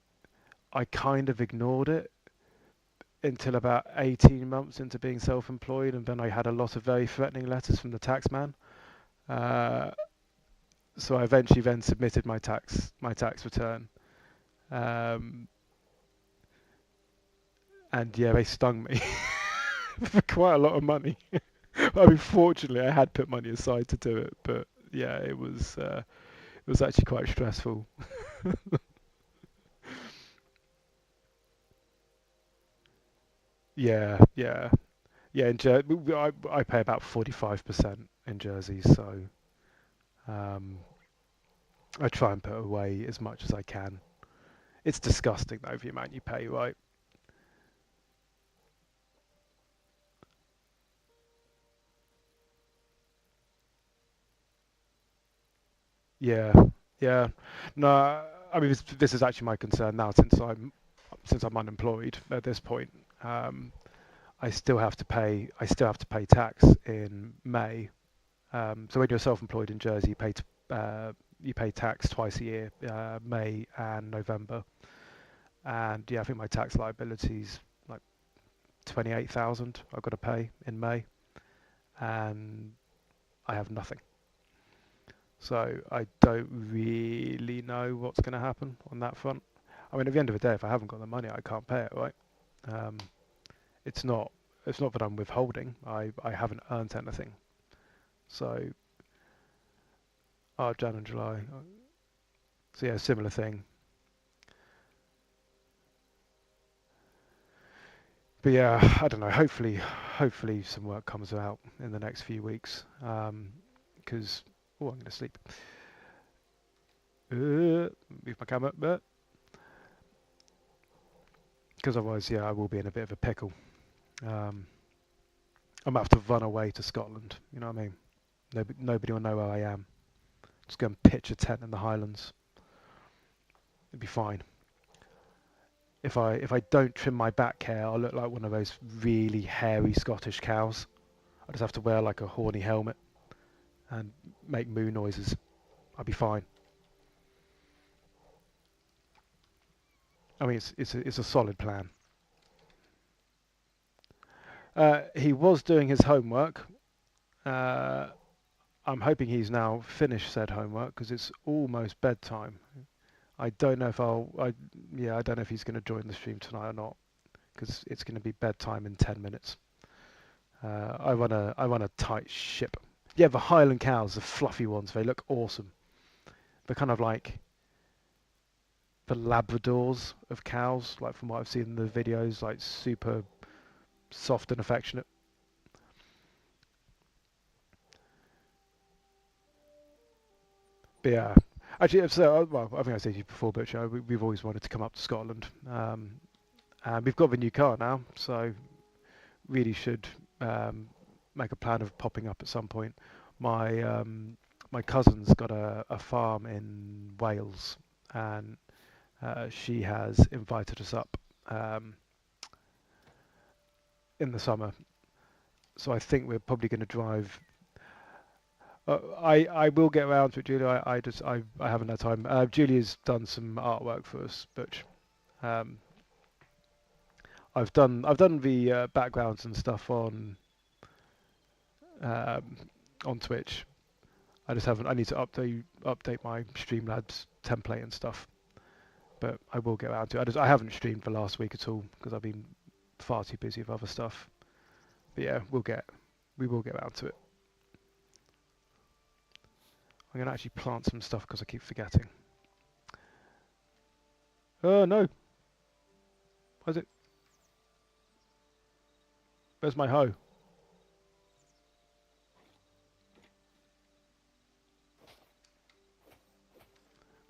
I kind of ignored it until about 18 months into being self-employed, and then I had a lot of very threatening letters from the tax man. Uh, so I eventually then submitted my tax return, um, and yeah, they stung me for quite a lot of money. I mean, fortunately, I had put money aside to do it, but yeah, it was actually quite stressful. Yeah, yeah, yeah. I pay about 45% in Jersey, so um, I try and put away as much as I can. It's disgusting though, the amount you pay, right? Yeah, yeah. No, I mean this is actually my concern now since I'm unemployed at this point. Um, I still have to pay tax in May. So when you're self-employed in Jersey, you pay tax twice a year, May and November. And yeah, I think my tax liability's like 28,000 I've got to pay in May, and I have nothing. So I don't really know what's going to happen on that front. I mean, at the end of the day, if I haven't got the money, I can't pay it, right? Um, it's not it's not that I'm withholding. I haven't earned anything. So, Jan and July. So yeah, similar thing. But yeah, I don't know. Hopefully some work comes out in the next few weeks. Because oh, I'm going to sleep. Move my camera, but because otherwise, yeah, I will be in a bit of a pickle. Um, I'm gonna have to run away to Scotland. You know what I mean? Nobody will know where I am. Just go and pitch a tent in the Highlands. It'd be fine. If I don't trim my back hair, I'll look like one of those really hairy Scottish cows. I just have to wear like a horny helmet and make moo noises. I'll be fine. I mean, it's a solid plan. He was doing his homework. Uh, I'm hoping he's now finished said homework because it's almost bedtime. I don't know if I don't know if he's going to join the stream tonight or not because it's going to be bedtime in 10 minutes. I run a tight ship. Yeah, the Highland cows, the fluffy ones, they look awesome. They're kind of like the Labradors of cows, like from what I've seen in the videos, like super soft and affectionate. But yeah, actually, so well, I think I said to you before, but we've always wanted to come up to Scotland, and we've got the new car now, so really should um, make a plan of popping up at some point. My my cousin's got a farm in Wales, and she has invited us up um, in the summer. So I think we're probably going to drive. I will get around to it, Julia. I haven't had time. Julia's done some artwork for us, but um, I've done the backgrounds and stuff um, on Twitch. I just haven't. I need to update my Streamlabs template and stuff, but I will get around to it. I haven't streamed for last week at all because I've been far too busy with other stuff. But yeah, we will get around to it. I'm gonna actually plant some stuff because I keep forgetting. Oh no, where's it? Where's my hoe?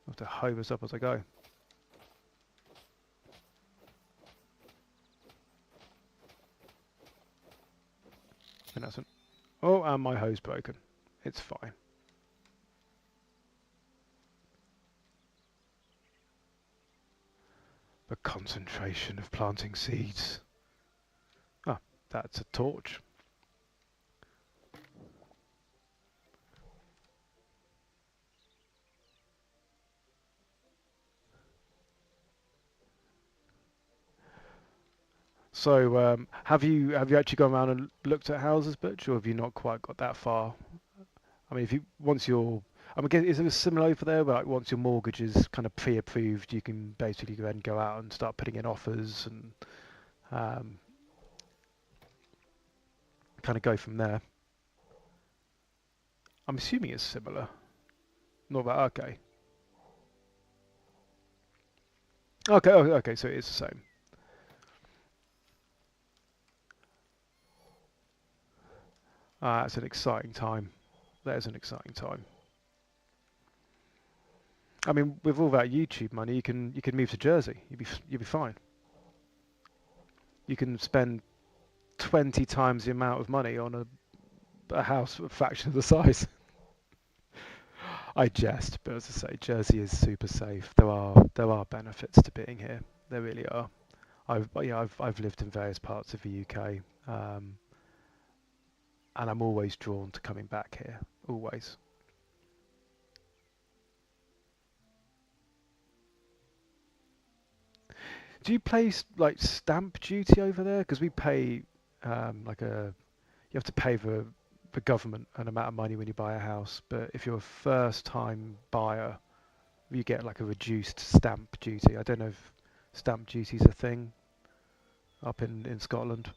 I have to hoe this up as I go. I think that's an. Oh, and my hoe's broken. It's fine. The concentration of planting seeds. Ah, that's a torch. So, have you actually gone around and looked at houses, Butch, or have you not quite got that far? I mean, if you once you're, I mean, is it similar over there? Where, like once your mortgage is kind of pre-approved, you can basically then go out and start putting in offers and um, kind of go from there. I'm assuming it's similar. Not that okay. Okay, oh, okay, so it is the same. That's an exciting time. That is an exciting time. I mean, with all that YouTube money, you can move to Jersey. You'd be fine. You can spend 20 times the amount of money on a house a fraction of the size. I jest, but as I say, Jersey is super safe. There are benefits to being here. There really are. I've lived in various parts of the UK, and I'm always drawn to coming back here. Always. Do you pay like stamp duty over there? Because we pay like a you have to pay the government an amount of money when you buy a house, but if you're a first time buyer, you get like a reduced stamp duty. I don't know if stamp duty's a thing up in Scotland,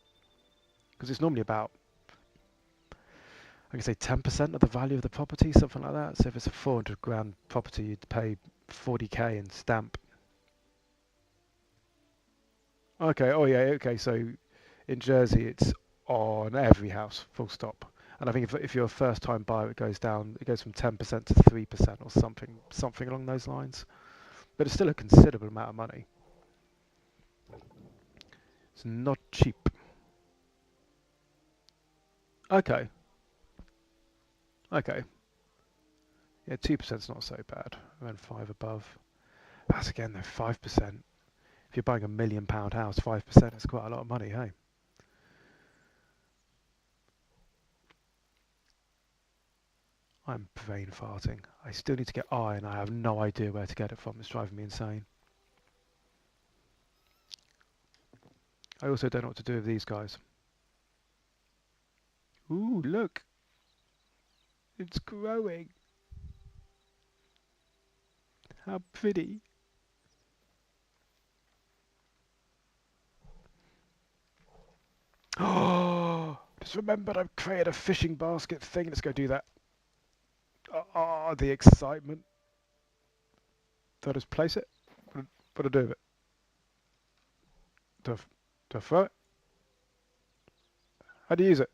because it's normally about I can say 10% of the value of the property, something like that. So if it's a 400 grand property, you'd pay 40k in stamp. Okay, oh yeah, okay. So in Jersey, it's on every house, full stop. And I think if you're a first time buyer, it goes down. It goes from 10% to 3% or something along those lines. But it's still a considerable amount of money. It's not cheap. Okay, okay. Yeah, 2%'s not so bad. And then 5 above. That's again though 5%. If you're buying £1 million house, 5% is quite a lot of money, hey? I'm brain farting. I still need to get iron. I have no idea where to get it from. It's driving me insane. I also don't know what to do with these guys. Ooh, look. It's growing. How pretty. Oh, just remembered I've created a fishing basket thing. Let's go do that. Oh, the excitement. Do I just place it? What do I do with it? Do I, do I throw it? How do you use it?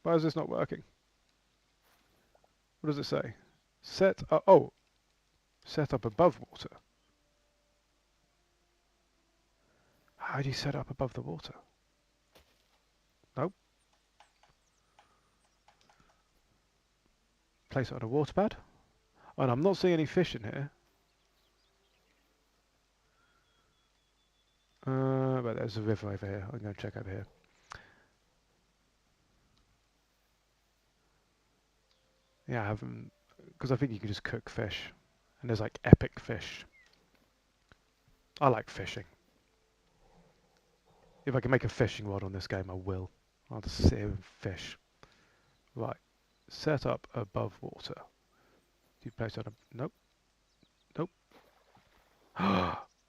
Why is this not working? What does it say? Set up, oh, set up above water. How do you set up above the water? Nope. Place it on a water pad. Oh, and I'm not seeing any fish in here. But there's a river over here. I'm going to check over here. Yeah, I haven't, because I think you can just cook fish, and there's like epic fish. I like fishing. If I can make a fishing rod on this game, I will. I'll just sit here and fish. Right, set up above water. Do you place it on a, nope, nope.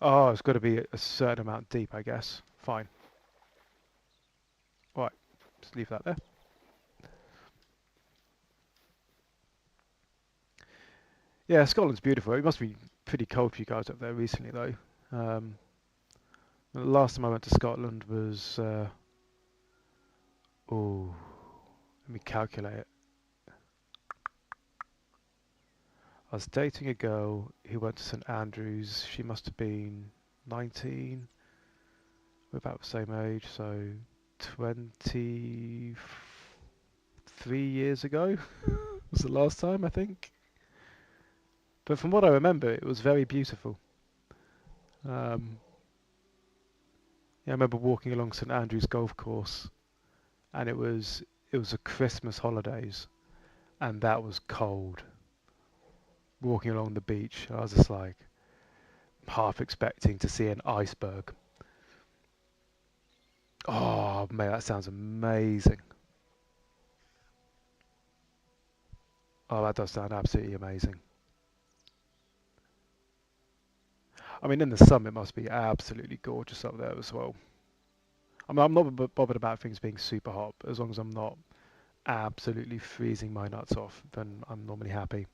Oh, it's got to be a certain amount deep, I guess. Fine. Right, just leave that there. Yeah, Scotland's beautiful. It must be pretty cold for you guys up there recently, though. The last time I went to Scotland was, oh, let me calculate it. I was dating a girl who went to St Andrews. She must have been 19. We're about the same age, so 23 years ago was the last time, I think. But from what I remember, it was very beautiful. Yeah, I remember walking along St Andrews golf course, and it was a Christmas holidays, and that was cold. Walking along the beach, I was just like half expecting to see an iceberg. Oh, mate, that sounds amazing. Oh, that does sound absolutely amazing. I mean, in the summer, it must be absolutely gorgeous up there as well. I mean, I'm not bothered about things being super hot, but as long as I'm not absolutely freezing my nuts off, then I'm normally happy.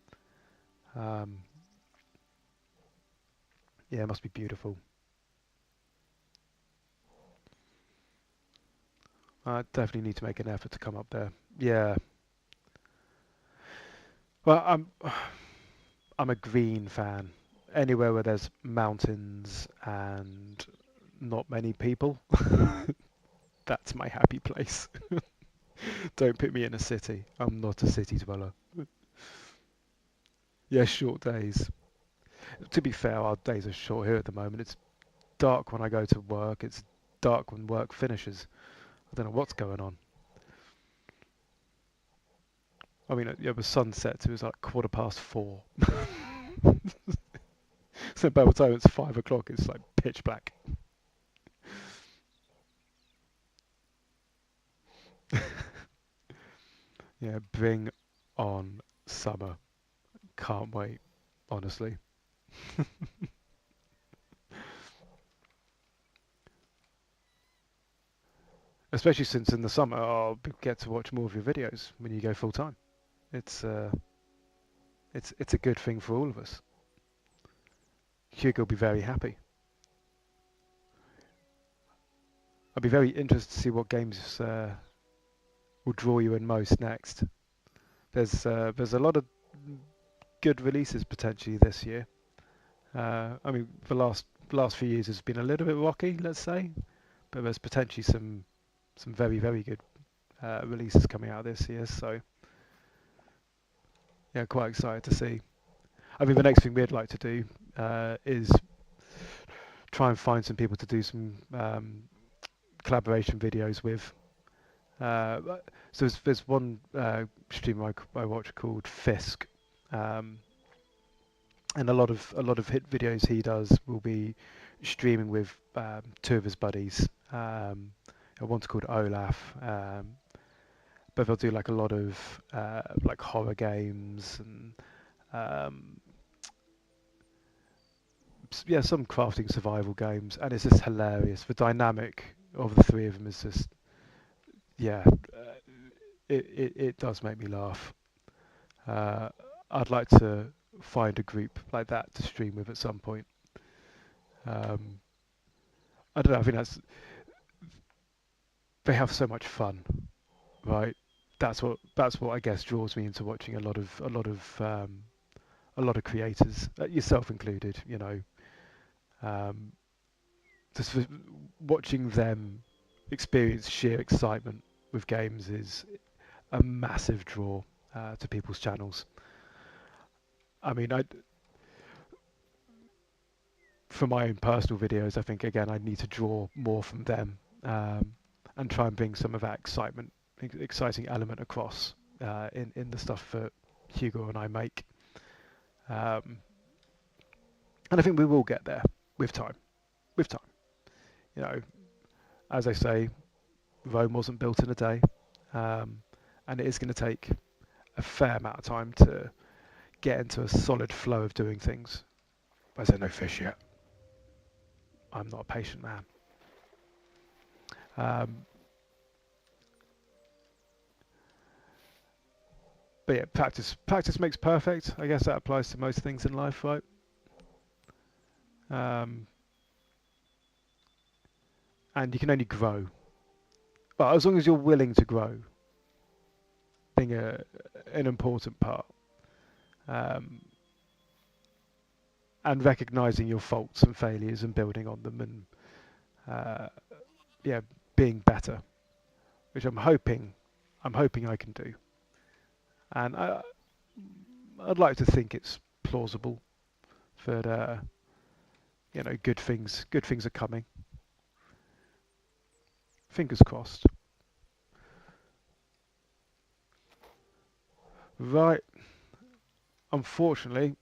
Um, yeah, it must be beautiful. I definitely need to make an effort to come up there. Yeah. Well, I'm a green fan. Anywhere where there's mountains and not many people, that's my happy place. Don't put me in a city. I'm not a city dweller. Yeah, short days. To be fair, our days are short here at the moment. It's dark when I go to work. It's dark when work finishes. I don't know what's going on. I mean, yeah, it was sunset. It was like 4:15. So by the time it's 5 o'clock, it's like pitch black. Yeah, bring on summer. Can't wait, honestly. Especially since in the summer I'll get to watch more of your videos when you go full time. It's it's a good thing for all of us. Hugo will be very happy. I'd be very interested to see what games will draw you in most next. There's a lot of good releases potentially this year. I mean, the last few years has been a little bit rocky, let's say, but there's potentially some very good releases coming out this year. So yeah, quite excited to see. I mean, the next thing we'd like to do is try and find some people to do some collaboration videos with. Uh, so there's one streamer I watch called Fisk, um, and a lot of hit videos he does will be streaming with two of his buddies. One's called Olaf, but they'll do like a lot of like horror games and um, yeah, some crafting survival games, and it's just hilarious. The dynamic of the three of them is just yeah, it does make me laugh. Uh, I'd like to find a group like that to stream with at some point. Um, I don't know. I think they have so much fun, right? That's what I guess draws me into watching a lot of creators, yourself included. Um, just watching them experience sheer excitement with games is a massive draw to people's channels. I mean, for my own personal videos, I think again I need to draw more from them and try and bring some of that exciting element across in the stuff that Hugo and I make. Um, and I think we will get there with time. With time, you know, as I say, Rome wasn't built in a day, um, and it is going to take a fair amount of time to get into a solid flow of doing things. As I no fish yet. I'm not a patient man. Um, but yeah, practice makes perfect. I guess that applies to most things in life, right? Um, and you can only grow, but as long as you're willing to grow, being an important part, um, and recognizing your faults and failures and building on them, and uh, yeah, being better, which I'm hoping I can do, and I'd like to think it's plausible that good things are coming. Fingers crossed. Right. Unfortunately,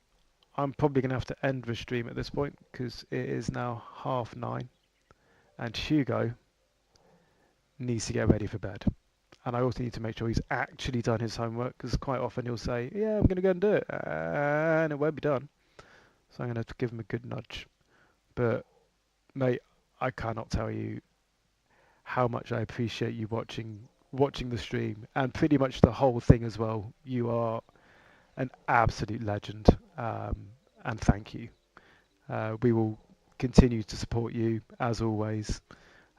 I'm probably going to have to end the stream at this point because it is now 9:30 and Hugo needs to get ready for bed. And I also need to make sure he's actually done his homework because quite often he'll say, yeah, I'm going to go and do it. And it won't be done. So I'm going to have to give him a good nudge. But, mate, I cannot tell you how much I appreciate you watching the stream and pretty much the whole thing as well. You are an absolute legend, and thank you. We will continue to support you as always.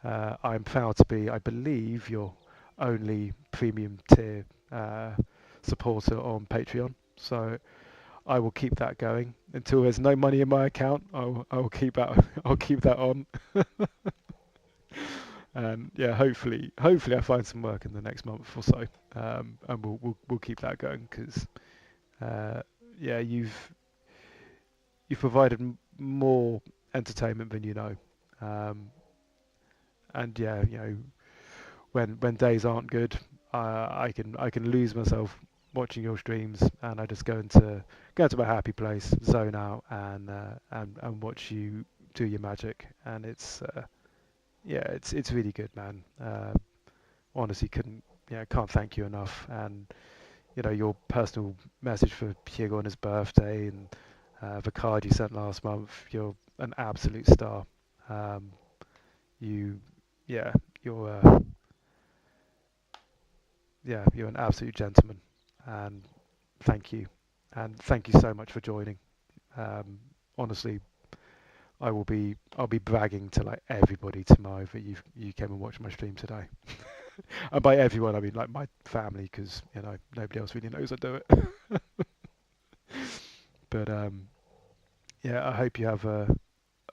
I'm proud to be, I believe, your only premium tier supporter on Patreon. So I will keep that going until there's no money in my account. I will keep that. I'll keep that on. And yeah, hopefully I find some work in the next month or so, and we'll keep that going because uh, yeah, you've provided more entertainment than you know, um, and yeah, you know, when days aren't good, I can lose myself watching your streams, and I just go into my happy place, zone out, and watch you do your magic, and yeah, it's really good, man. Honestly, can't thank you enough, and you know your personal message for Hugo on his birthday, and the card you sent last month. You're an absolute star. Um, you, yeah, you're. Yeah, you're an absolute gentleman, and thank you, and thank you so much for joining. Honestly, I'll be bragging to like everybody tomorrow that you came and watched my stream today. And by everyone, I mean like my family, because you know nobody else really knows I do it. But yeah, I hope you have a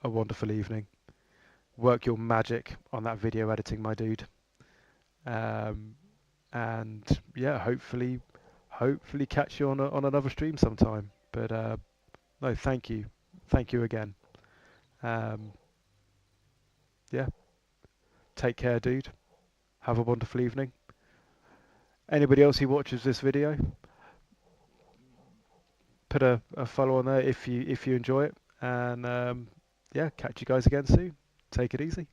wonderful evening. Work your magic on that video editing, my dude. Um, and yeah, hopefully catch you on another stream sometime. But no, thank you again. Um, yeah, take care, dude. Have a wonderful evening. Anybody else who watches this video, put a follow on there if you enjoy it. And yeah, catch you guys again soon. Take it easy.